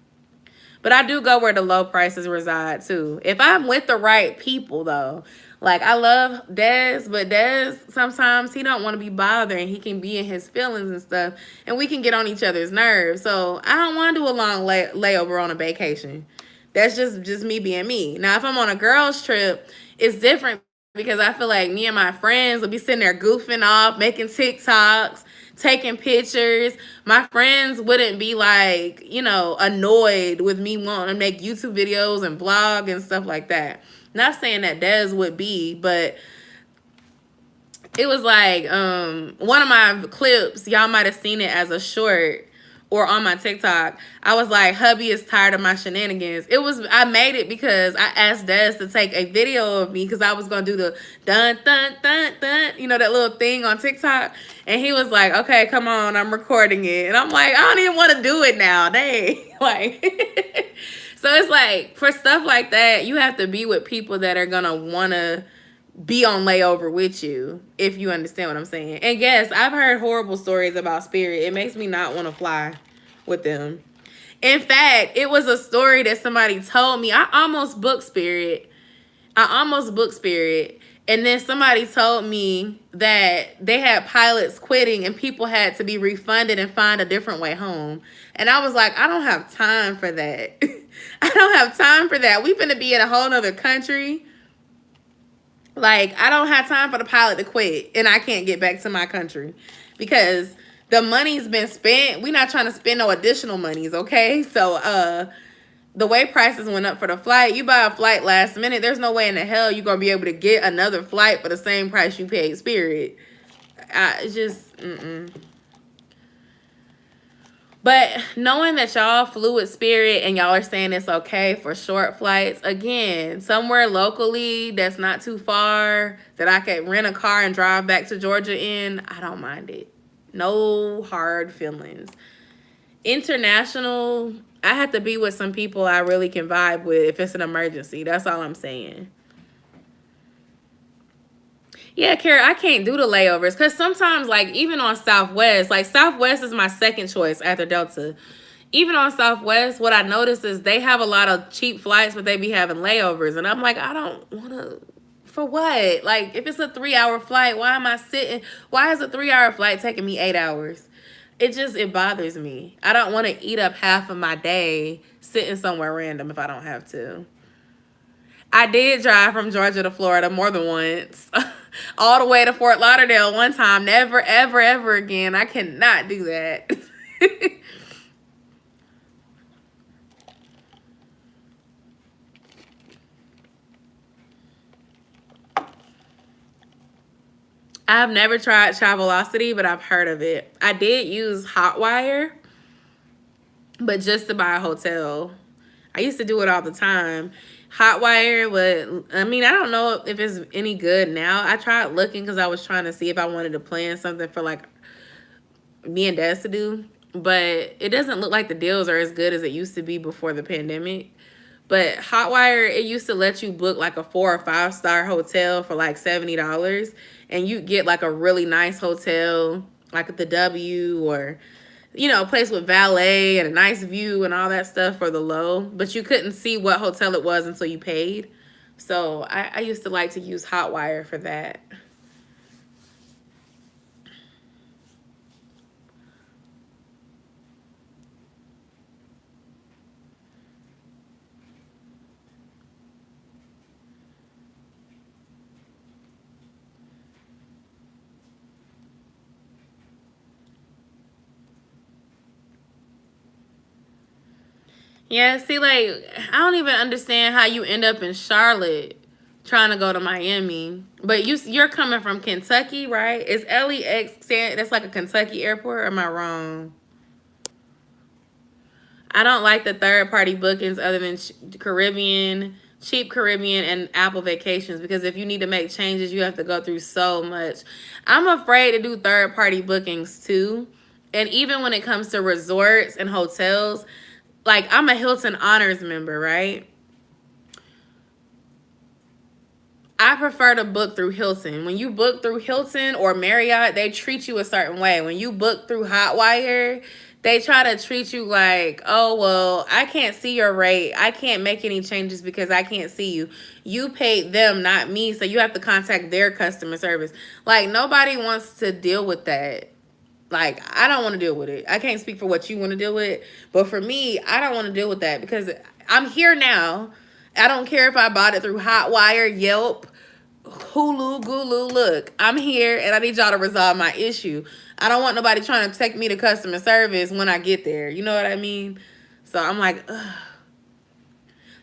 But I do go where the low prices reside, too. If I'm with the right people, though. Like, I love Des, but Des, sometimes he don't want to be bothered, and he can be in his feelings and stuff, and we can get on each other's nerves. So I don't want to do a long layover on a vacation. That's just me being me. Now, if I'm on a girls' trip, it's different because I feel like me and my friends will be sitting there goofing off, making TikToks, taking pictures. My friends wouldn't be like, you know, annoyed with me wanting to make YouTube videos and vlog and stuff like that. Not saying that Des would be, but it was like one of my clips, y'all might have seen it as a short or on my TikTok. I was like, hubby is tired of my shenanigans. I made it because I asked Des to take a video of me because I was going to do the dun, dun, dun, dun, you know, that little thing on TikTok. And he was like, okay, come on, I'm recording it. And I'm like, I don't even want to do it now. Dang. Like, so it's like, for stuff like that, you have to be with people that are going to want to be on layover with you, if you understand what I'm saying. And yes, I've heard horrible stories about Spirit. It makes me not want to fly with them. In fact, it was a story that somebody told me. I almost booked Spirit. And then somebody told me that they had pilots quitting and people had to be refunded and find a different way home. And I was like, I don't have time for that. I don't have time for that. We're going to be in a whole nother country. Like, I don't have time for the pilot to quit and I can't get back to my country because the money's been spent. We're not trying to spend no additional monies, okay? So, the way prices went up for the flight, you buy a flight last minute, there's no way in the hell you're going to be able to get another flight for the same price you paid Spirit. It's just, But knowing that y'all flew with Spirit and y'all are saying it's okay for short flights, again, somewhere locally that's not too far that I could rent a car and drive back to Georgia in, I don't mind it. No hard feelings. International, I have to be with some people I really can vibe with if it's an emergency. That's all I'm saying. Yeah, Kara, I can't do the layovers because sometimes, like, even on Southwest, like, Southwest is my second choice after Delta. Even on Southwest, what I notice is they have a lot of cheap flights, but they be having layovers. And I'm like, I don't want to, for what? Like, if it's a 3-hour flight, why am I sitting? Why is a 3-hour flight taking me 8 hours? It bothers me. I don't want to eat up half of my day sitting somewhere random if I don't have to. I did drive from Georgia to Florida more than once. All the way to Fort Lauderdale one time. Never, ever, ever again. I cannot do that. I've never tried Travelocity, but I've heard of it. I did use Hotwire, but just to buy a hotel. I used to do it all the time. Hotwire would, I mean, I don't know if it's any good now. I tried looking because I was trying to see if I wanted to plan something for like me and Des to do. But it doesn't look like the deals are as good as it used to be before the pandemic. But Hotwire, it used to let you book like a 4 or 5-star hotel for like $70. And you get like a really nice hotel, like at the W or, you know, a place with valet and a nice view and all that stuff for the low. But you couldn't see what hotel it was until you paid. So I used to like to use Hotwire for that. Yeah, see, like, I don't even understand how you end up in Charlotte trying to go to Miami. But you're coming from Kentucky, right? Is LEX, that's like a Kentucky airport, or am I wrong? I don't like the third-party bookings other than Caribbean, cheap Caribbean, and Apple Vacations, because if you need to make changes, you have to go through so much. I'm afraid to do third-party bookings, too. And even when it comes to resorts and hotels, like, I'm a Hilton Honors member, right? I prefer to book through Hilton. When you book through Hilton or Marriott, they treat you a certain way. When you book through Hotwire, they try to treat you like, oh, well, I can't see your rate. I can't make any changes because I can't see you. You paid them, not me, so you have to contact their customer service. Like, nobody wants to deal with that. Like, I don't want to deal with it. I can't speak for what you want to deal with. But for me, I don't want to deal with that because I'm here now. I don't care if I bought it through Hotwire, Yelp, Hulu, Gulu. Look, I'm here and I need y'all to resolve my issue. I don't want nobody trying to take me to customer service when I get there. You know what I mean? So I'm like, ugh.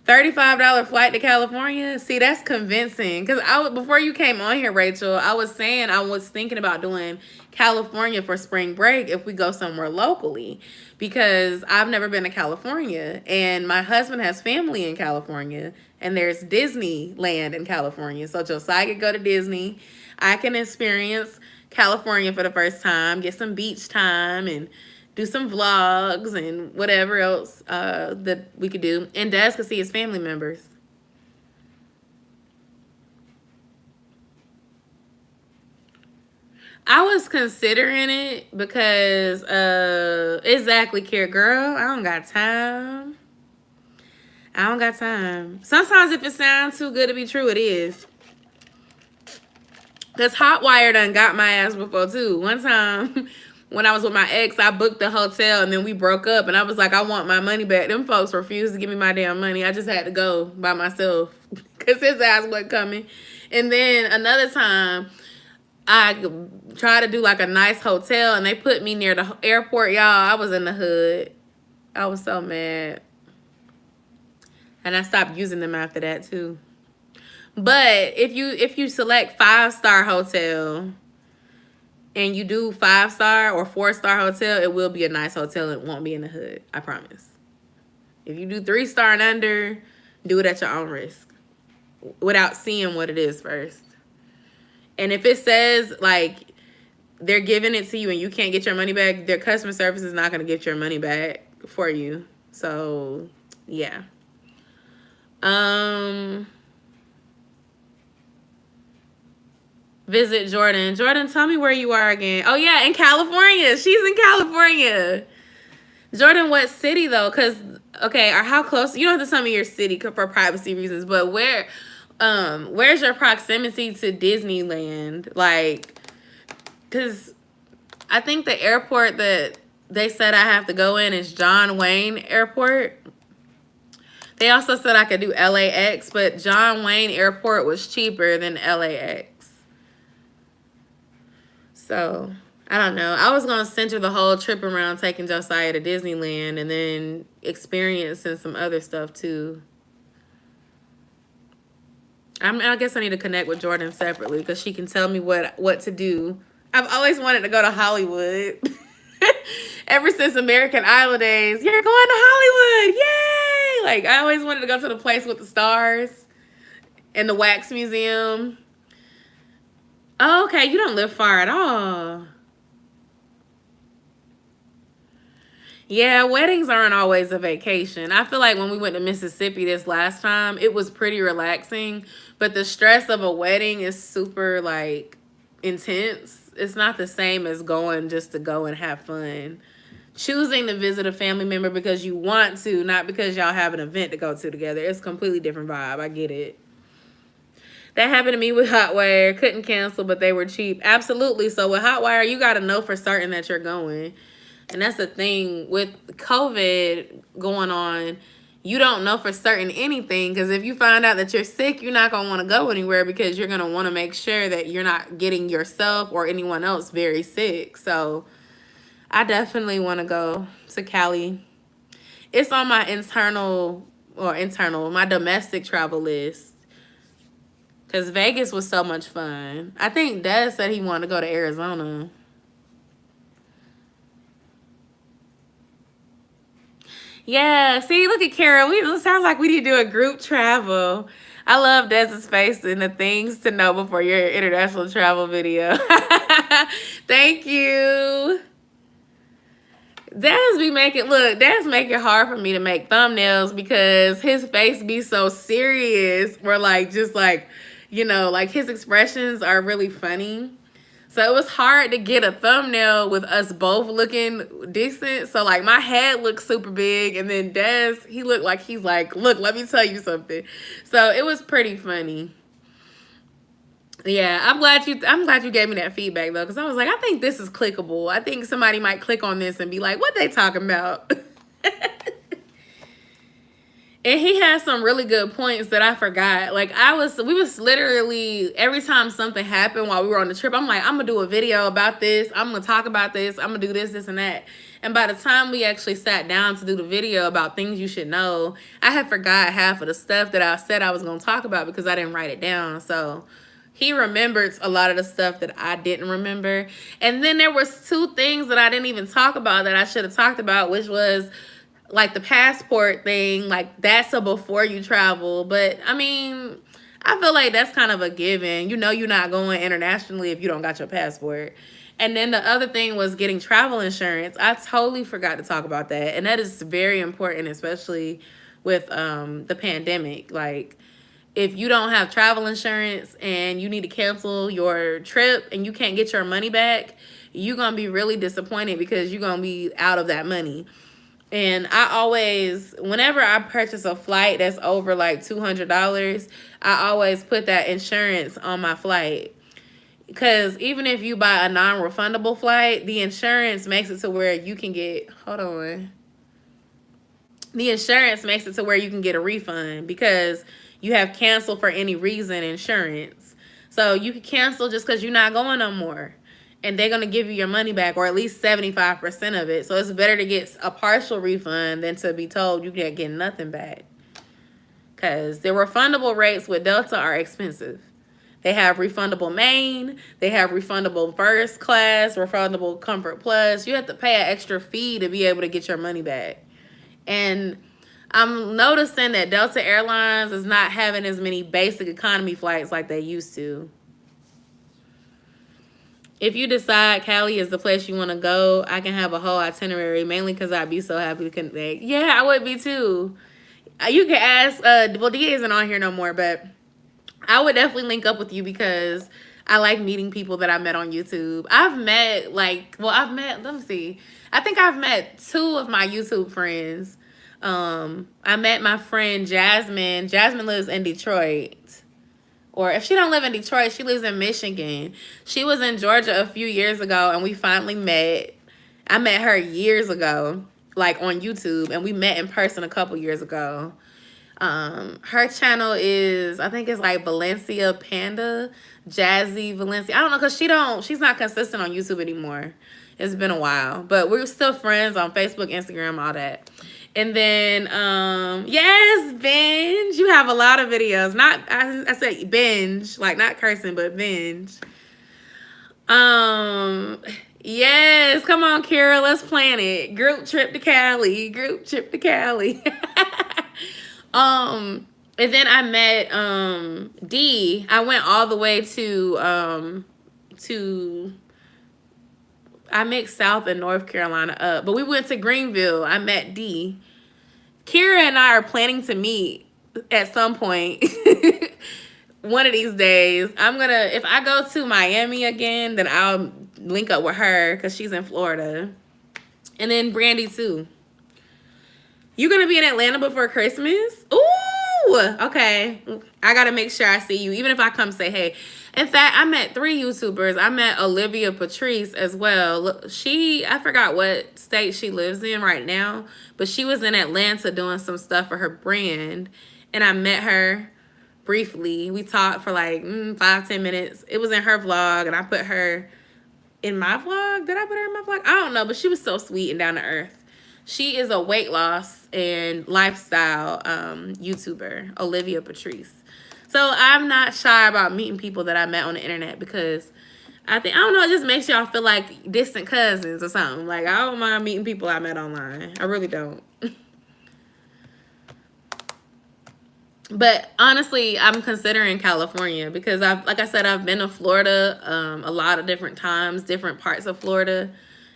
$35 flight to California. See, that's convincing. Because before you came on here, Rachel, I was saying I was thinking about doing California for spring break if we go somewhere locally. Because I've never been to California. And my husband has family in California. And there's Disneyland in California. So Josiah could go to Disney. I can experience California for the first time. Get some beach time and do some vlogs and whatever else that we could do. And Des could see his family members. I was considering it because, exactly, Kira, girl, I don't got time. I don't got time. Sometimes if it sounds too good to be true, it is. Because Hotwire done got my ass before, too. One time, when I was with my ex, I booked the hotel and then we broke up. And I was like, I want my money back. Them folks refused to give me my damn money. I just had to go by myself because his ass wasn't coming. And then another time, I tried to do like a nice hotel and they put me near the airport. Y'all, I was in the hood. I was so mad. And I stopped using them after that too. But if you select 5-star hotel, and you do 5-star or 4-star hotel, it will be a nice hotel. It won't be in the hood. I promise. If you do 3-star and under, do it at your own risk without seeing what it is first. And if it says like they're giving it to you and you can't get your money back, their customer service is not going to get your money back for you. So yeah. Visit Jordan. Jordan, tell me where you are again. Oh yeah, in California. She's in California. Jordan, what city though? Because okay, or how close? You don't have to tell me your city for privacy reasons, but where's your proximity to Disneyland? Like, because I think the airport that they said I have to go in is John Wayne Airport. They also said I could do LAX, but John Wayne Airport was cheaper than LAX. So, I don't know. I was going to center the whole trip around taking Josiah to Disneyland and then experiencing some other stuff too. I guess I need to connect with Jordan separately because she can tell me what to do. I've always wanted to go to Hollywood. Ever since American Idol days. You're going to Hollywood. Yay! Like, I always wanted to go to the place with the stars and the wax museum. Oh, okay, you don't live far at all. Yeah, weddings aren't always a vacation. I feel like when we went to Mississippi this last time, it was pretty relaxing. But the stress of a wedding is super, like, intense. It's not the same as going just to go and have fun. Choosing to visit a family member because you want to, not because y'all have an event to go to together. It's a completely different vibe. I get it. That happened to me with Hotwire. Couldn't cancel, but they were cheap. Absolutely. So with Hotwire, you got to know for certain that you're going. And that's the thing with COVID going on. You don't know for certain anything because if you find out that you're sick, you're not going to want to go anywhere because you're going to want to make sure that you're not getting yourself or anyone else very sick. So I definitely want to go to Cali. It's on my my domestic travel list. Because Vegas was so much fun. I think Dad said he wanted to go to Arizona. Yeah, see, look at Kara. It sounds like we need to do a group travel. I love Dez's face and the things to know before your international travel video. Thank you. Dad's make it hard for me to make thumbnails because his face be so serious. We're like, just like, you know, like his expressions are really funny. So it was hard to get a thumbnail with us both looking decent. So like my head looked super big and then Des, he looked like he's like, look, let me tell you something. So it was pretty funny. Yeah, I'm glad you gave me that feedback though, because I was like, I think this is clickable. I think somebody might click on this and be like, what they talking about? And he had some really good points that I forgot. Like we was literally, every time something happened while we were on the trip, I'm like, I'm gonna do a video about this. I'm gonna talk about this. I'm gonna do this, this, and that. And by the time we actually sat down to do the video about things you should know, I had forgot half of the stuff that I said I was gonna talk about because I didn't write it down. So he remembered a lot of the stuff that I didn't remember. And then there was 2 things that I didn't even talk about that I should have talked about, which was like the passport thing. Like that's a before you travel. But I mean, I feel like that's kind of a given. You know you're not going internationally if you don't got your passport. And then the other thing was getting travel insurance. I totally forgot to talk about that. And that is very important, especially with the pandemic. Like, if you don't have travel insurance and you need to cancel your trip and you can't get your money back, you're going to be really disappointed because you're going to be out of that money. And I always, whenever I purchase a flight that's over like $200, I always put that insurance on my flight. Because even if you buy a non-refundable flight, the insurance makes it to where you can get, the insurance makes it to where you can get a refund because you have canceled for any reason insurance. So you can cancel just because you're not going no more. And they're going to give you your money back, or at least 75% of it. So it's better to get a partial refund than to be told you can't get nothing back. Because the refundable rates with Delta are expensive. They have refundable main. They have refundable first class, refundable comfort plus. You have to pay an extra fee to be able to get your money back. And I'm noticing that Delta Airlines is not having as many basic economy flights like they used to. If you decide Cali is the place you want to go, I can have a whole itinerary, mainly because I'd be so happy to connect. Yeah, I would be too. You can ask, well, DA isn't on here no more, but I would definitely link up with you because I like meeting people that I met on YouTube. I've met, let me see. I think I've met 2 of my YouTube friends. I met my friend Jasmine. Jasmine lives in Detroit. Or if she don't live in Detroit, she lives in Michigan. She was in Georgia a few years ago, and we finally met. I met her years ago, like on YouTube, and we met in person a couple years ago. Her channel is, I think it's like Valencia Panda, Jazzy Valencia. I don't know, because she's not consistent on YouTube anymore. It's been a while, but we're still friends on Facebook, Instagram, all that. And then, yes, binge. You have a lot of videos. I said binge, like not cursing, but binge. Yes, come on, Kara, let's plan it. Group trip to Cali. Group trip to Cali. And then I met D. I went all the way to I mixed South and North Carolina up, but we went to Greenville. I met D. Kira and I are planning to meet at some point. One of these days. If I go to Miami again, then I'll link up with her because she's in Florida. And then Brandy too. You gonna be in Atlanta before Christmas? Ooh, okay. I gotta make sure I see you, even if I come say hey. In fact, I met 3 YouTubers. I met Olivia Patrice as well. I forgot what state she lives in right now, but she was in Atlanta doing some stuff for her brand, and I met her briefly. We talked for like 5-10 minutes. It was in her vlog, and I put her in my vlog. Did I put her in my vlog? I don't know, but she was so sweet and down to earth. She is a weight loss and lifestyle YouTuber, Olivia Patrice. So I'm not shy about meeting people that I met on the internet because I don't know, it just makes y'all feel like distant cousins or something. Like, I don't mind meeting people I met online. I really don't. But honestly, I'm considering California because like I said, I've been to Florida a lot of different times, different parts of Florida.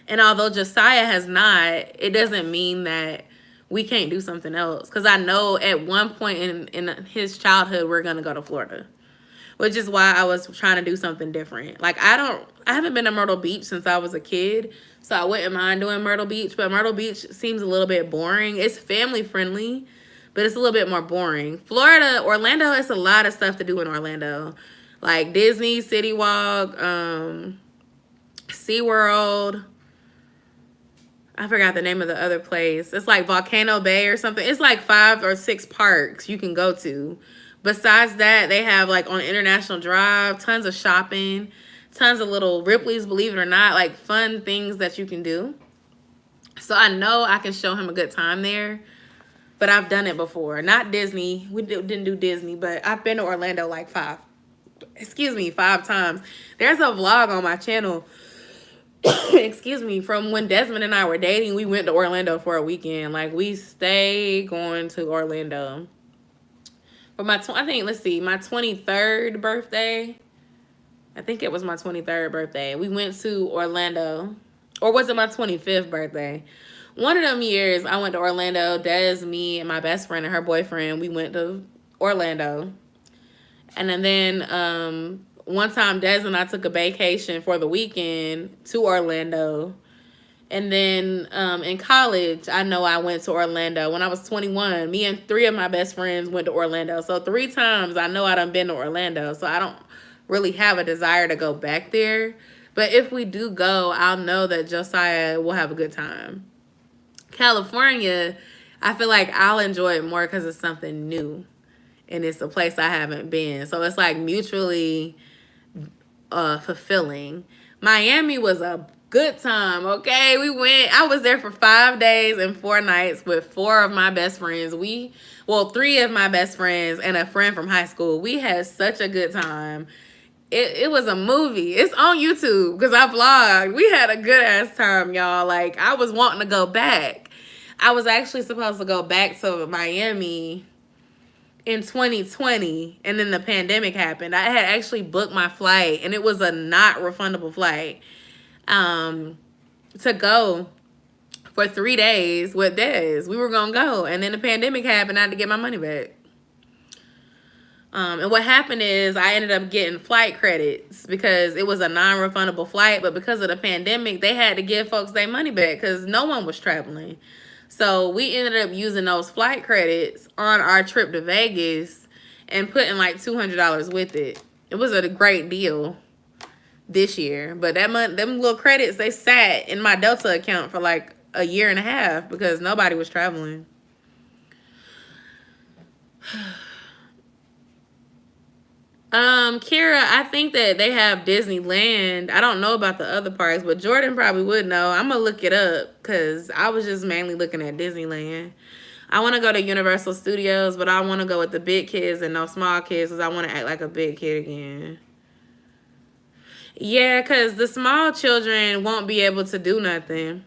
And although Josiah has not, it doesn't mean that we can't do something else. Because I know at one point in his childhood, we're going to go to Florida. Which is why I was trying to do something different. Like, I haven't been to Myrtle Beach since I was a kid. So I wouldn't mind doing Myrtle Beach. But Myrtle Beach seems a little bit boring. It's family friendly, but it's a little bit more boring. Florida, Orlando, it's a lot of stuff to do in Orlando. Like Disney, City Walk, SeaWorld. I forgot the name of the other place. It's like Volcano Bay or something. It's like 5 or 6 parks you can go to. Besides that, they have like on International Drive, tons of shopping, tons of little Ripley's, believe it or not, like fun things that you can do. So I know I can show him a good time there, but I've done it before. Not Disney. We didn't do Disney, but I've been to Orlando like 5 times. There's a vlog on my channel. Excuse me, from when Desmond and I were dating, we went to Orlando for a weekend. Like, we stay going to Orlando. For my, let's see, my 23rd birthday. I think it was my 23rd birthday. We went to Orlando. Or was it my 25th birthday? One of them years, I went to Orlando. Des, me, and my best friend and her boyfriend, we went to Orlando. And then one time, Des and I took a vacation for the weekend to Orlando. And then in college, I know I went to Orlando. When I was 21, me and 3 of my best friends went to Orlando. So 3 times I know I done been to Orlando. So I don't really have a desire to go back there. But if we do go, I'll know that Josiah will have a good time. California, I feel like I'll enjoy it more because it's something new. And it's a place I haven't been. So it's like mutually fulfilling. Miami was a good time, okay? I was there for 5 days and 4 nights with 4 of my best friends. 3 of my best friends and a friend from high school. We had such a good time. it was a movie. It's on YouTube because I vlogged. We had a good ass time, y'all. Like, I was wanting to go back. I was actually supposed to go back to Miami in 2020, and then the pandemic happened. I had actually booked my flight, and it was a not refundable flight to go for 3 days with Dez. We were gonna go, and then the pandemic happened. I had to get my money back. And what happened is I ended up getting flight credits because it was a non-refundable flight, but because of the pandemic, they had to give folks their money back because no one was traveling. So we ended up using those flight credits on our trip to Vegas and putting like $200 with it. It was a great deal this year, but that month, them little credits, they sat in my Delta account for like a year and a half because nobody was traveling. Kira, I think that they have Disneyland. I don't know about the other parks, but Jordan probably would know. I'm gonna look it up because I was just mainly looking at Disneyland. I want to go to Universal Studios, but I want to go with the big kids and no small kids because I want to act like a big kid again. Yeah, because the small children won't be able to do nothing.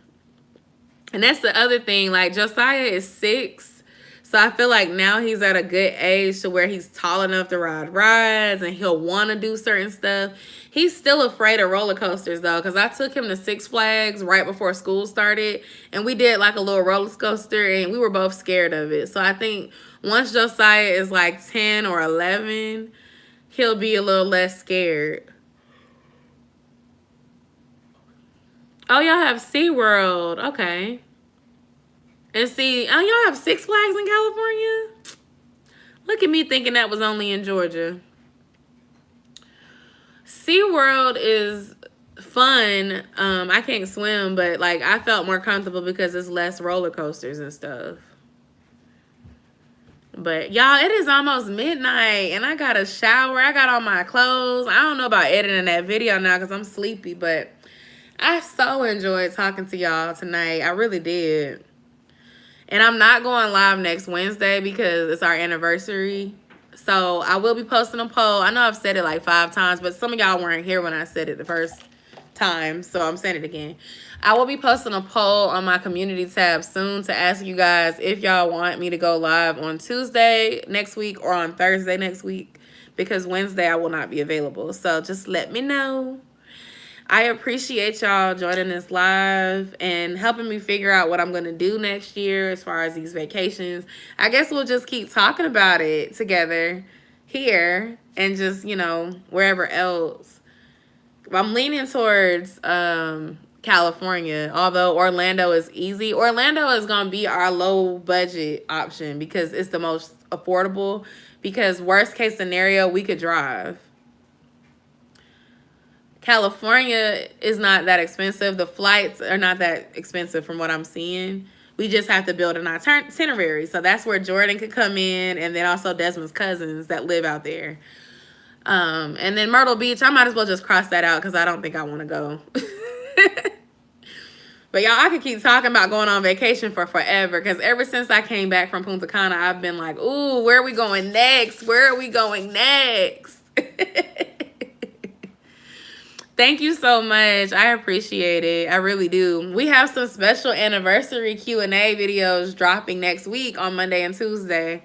And that's the other thing. Like, Josiah is 6. So I feel like now he's at a good age to where he's tall enough to ride rides and he'll want to do certain stuff. He's still afraid of roller coasters, though, because I took him to Six Flags right before school started. And we did like a little roller coaster and we were both scared of it. So I think once Josiah is like 10 or 11, he'll be a little less scared. Oh, y'all have SeaWorld. Okay. And see, oh, y'all have Six Flags in California? Look at me thinking that was only in Georgia. SeaWorld is fun. I can't swim, but like I felt more comfortable because it's less roller coasters and stuff. But y'all, it is almost midnight and I got a shower. I got all my clothes. I don't know about editing that video now because I'm sleepy, but I so enjoyed talking to y'all tonight. I really did. And I'm not going live next Wednesday because it's our anniversary. So I will be posting a poll. I know I've said it like 5 times, but some of y'all weren't here when I said it the first time. So I'm saying it again. I will be posting a poll on my community tab soon to ask you guys if y'all want me to go live on Tuesday next week or on Thursday next week. Because Wednesday I will not be available. So just let me know. I appreciate y'all joining this live and helping me figure out what I'm going to do next year as far as these vacations. I guess we'll just keep talking about it together here and just, you know, wherever else. I'm leaning towards California, although Orlando is easy. Orlando is going to be our low budget option because it's the most affordable, because worst case scenario, we could drive. California is not that expensive. The flights are not that expensive from what I'm seeing. We just have to build an itinerary. So that's where Jordan could come in, and then also Desmond's cousins that live out there. And then Myrtle Beach, I might as well just cross that out because I don't think I want to go. But y'all, I could keep talking about going on vacation for forever because ever since I came back from Punta Cana, I've been like, ooh, where are we going next? Where are we going next? Thank you so much. I appreciate it. I really do. We have some special anniversary Q&A videos dropping next week on Monday and Tuesday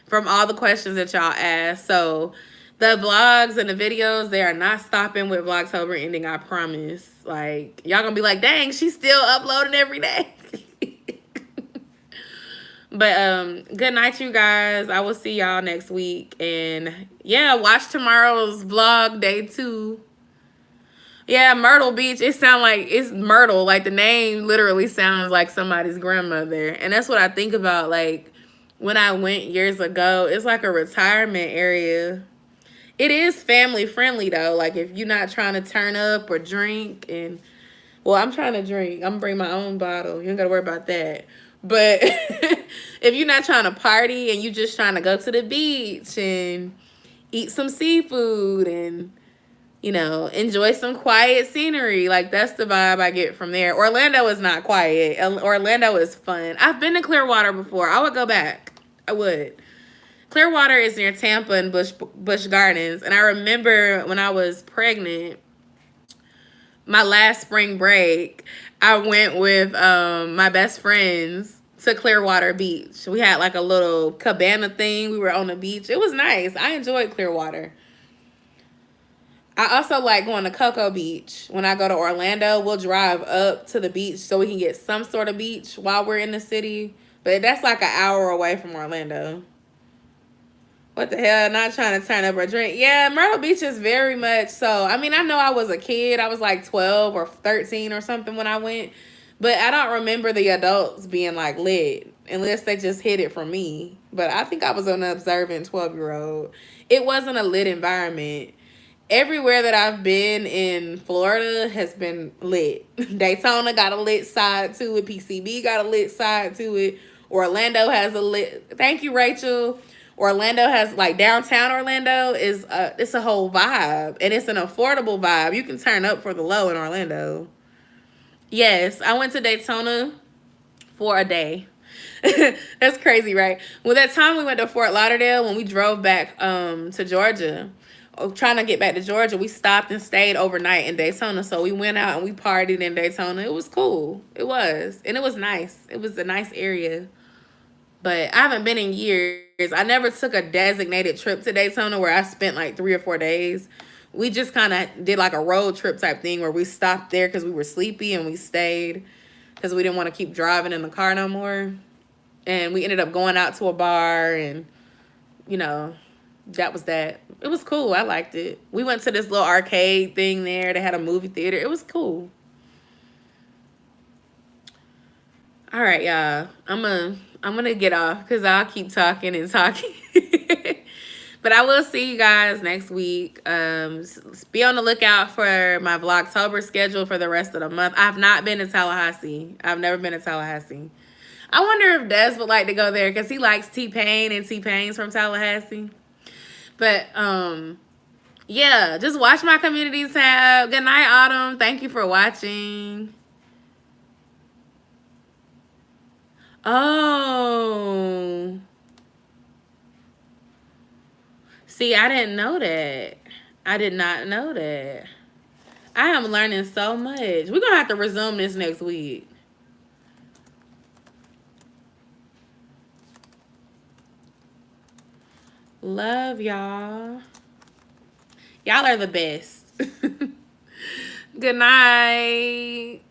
from all the questions that y'all asked. So the vlogs and the videos, they are not stopping with Vlogtober ending, I promise. Like, y'all gonna be like, dang, she's still uploading every day. But good night, you guys. I will see y'all next week. And yeah, watch tomorrow's vlog, day 2. Yeah, Myrtle Beach. It sounds like it's Myrtle. Like the name literally sounds like somebody's grandmother. And that's what I think about. Like when I went years ago, it's like a retirement area. It is family friendly though. Like if you're not trying to turn up or drink and, well, I'm trying to drink. I'm gonna bring my own bottle. You don't gotta worry about that. But if you're not trying to party and you're just trying to go to the beach and eat some seafood and, you know, enjoy some quiet scenery. Like, that's the vibe I get from there. Orlando is not quiet. Orlando is fun. I've been to Clearwater before. I would go back. I would. Clearwater is near Tampa and Busch Gardens. And I remember when I was pregnant, my last spring break, I went with my best friends to Clearwater Beach. We had like a little cabana thing. We were on the beach. It was nice. I enjoyed Clearwater. I also like going to Cocoa Beach. When I go to Orlando, we'll drive up to the beach so we can get some sort of beach while we're in the city. But that's like an hour away from Orlando. What the hell? Not trying to turn up or drink. Yeah, Myrtle Beach is very much so. I mean, I know I was a kid. I was like 12 or 13 or something when I went. But I don't remember the adults being like lit unless they just hid it from me. But I think I was an observant 12-year-old. It wasn't a lit environment. Everywhere that I've been in Florida has been lit. Daytona got a lit side to it. PCB got a lit side to it. Orlando has a lit. Thank you, Rachel. Orlando has, like, downtown Orlando is it's a whole vibe, and it's an affordable vibe. You can turn up for the low in Orlando. Yes, I went to Daytona for a day. That's crazy, right? Well, that time we went to Fort Lauderdale when we drove back to Georgia, trying to get back to Georgia, we stopped and stayed overnight in Daytona. So we went out and we partied in Daytona. It was cool. It was. And it was nice. It was a nice area. But I haven't been in years. I never took a designated trip to Daytona where I spent like 3 or 4 days. We just kind of did like a road trip type thing where we stopped there because we were sleepy and we stayed because we didn't want to keep driving in the car no more. And we ended up going out to a bar and, you know, that was that. It was cool. I liked it. We went to this little arcade thing there. They had a movie theater. It was cool. All right, y'all. I'm gonna get off because I'll keep talking and talking. But I will see you guys next week. Be on the lookout for my Vlogtober schedule for the rest of the month. I've not been to Tallahassee. I've never been to Tallahassee. I wonder if Des would like to go there because he likes T-Pain and T-Pain's from Tallahassee. But, yeah, just watch my community tab. Good night, Autumn. Thank you for watching. Oh. See, I didn't know that. I did not know that. I am learning so much. We're going to have to resume this next week. Love y'all. Y'all are the best. Good night.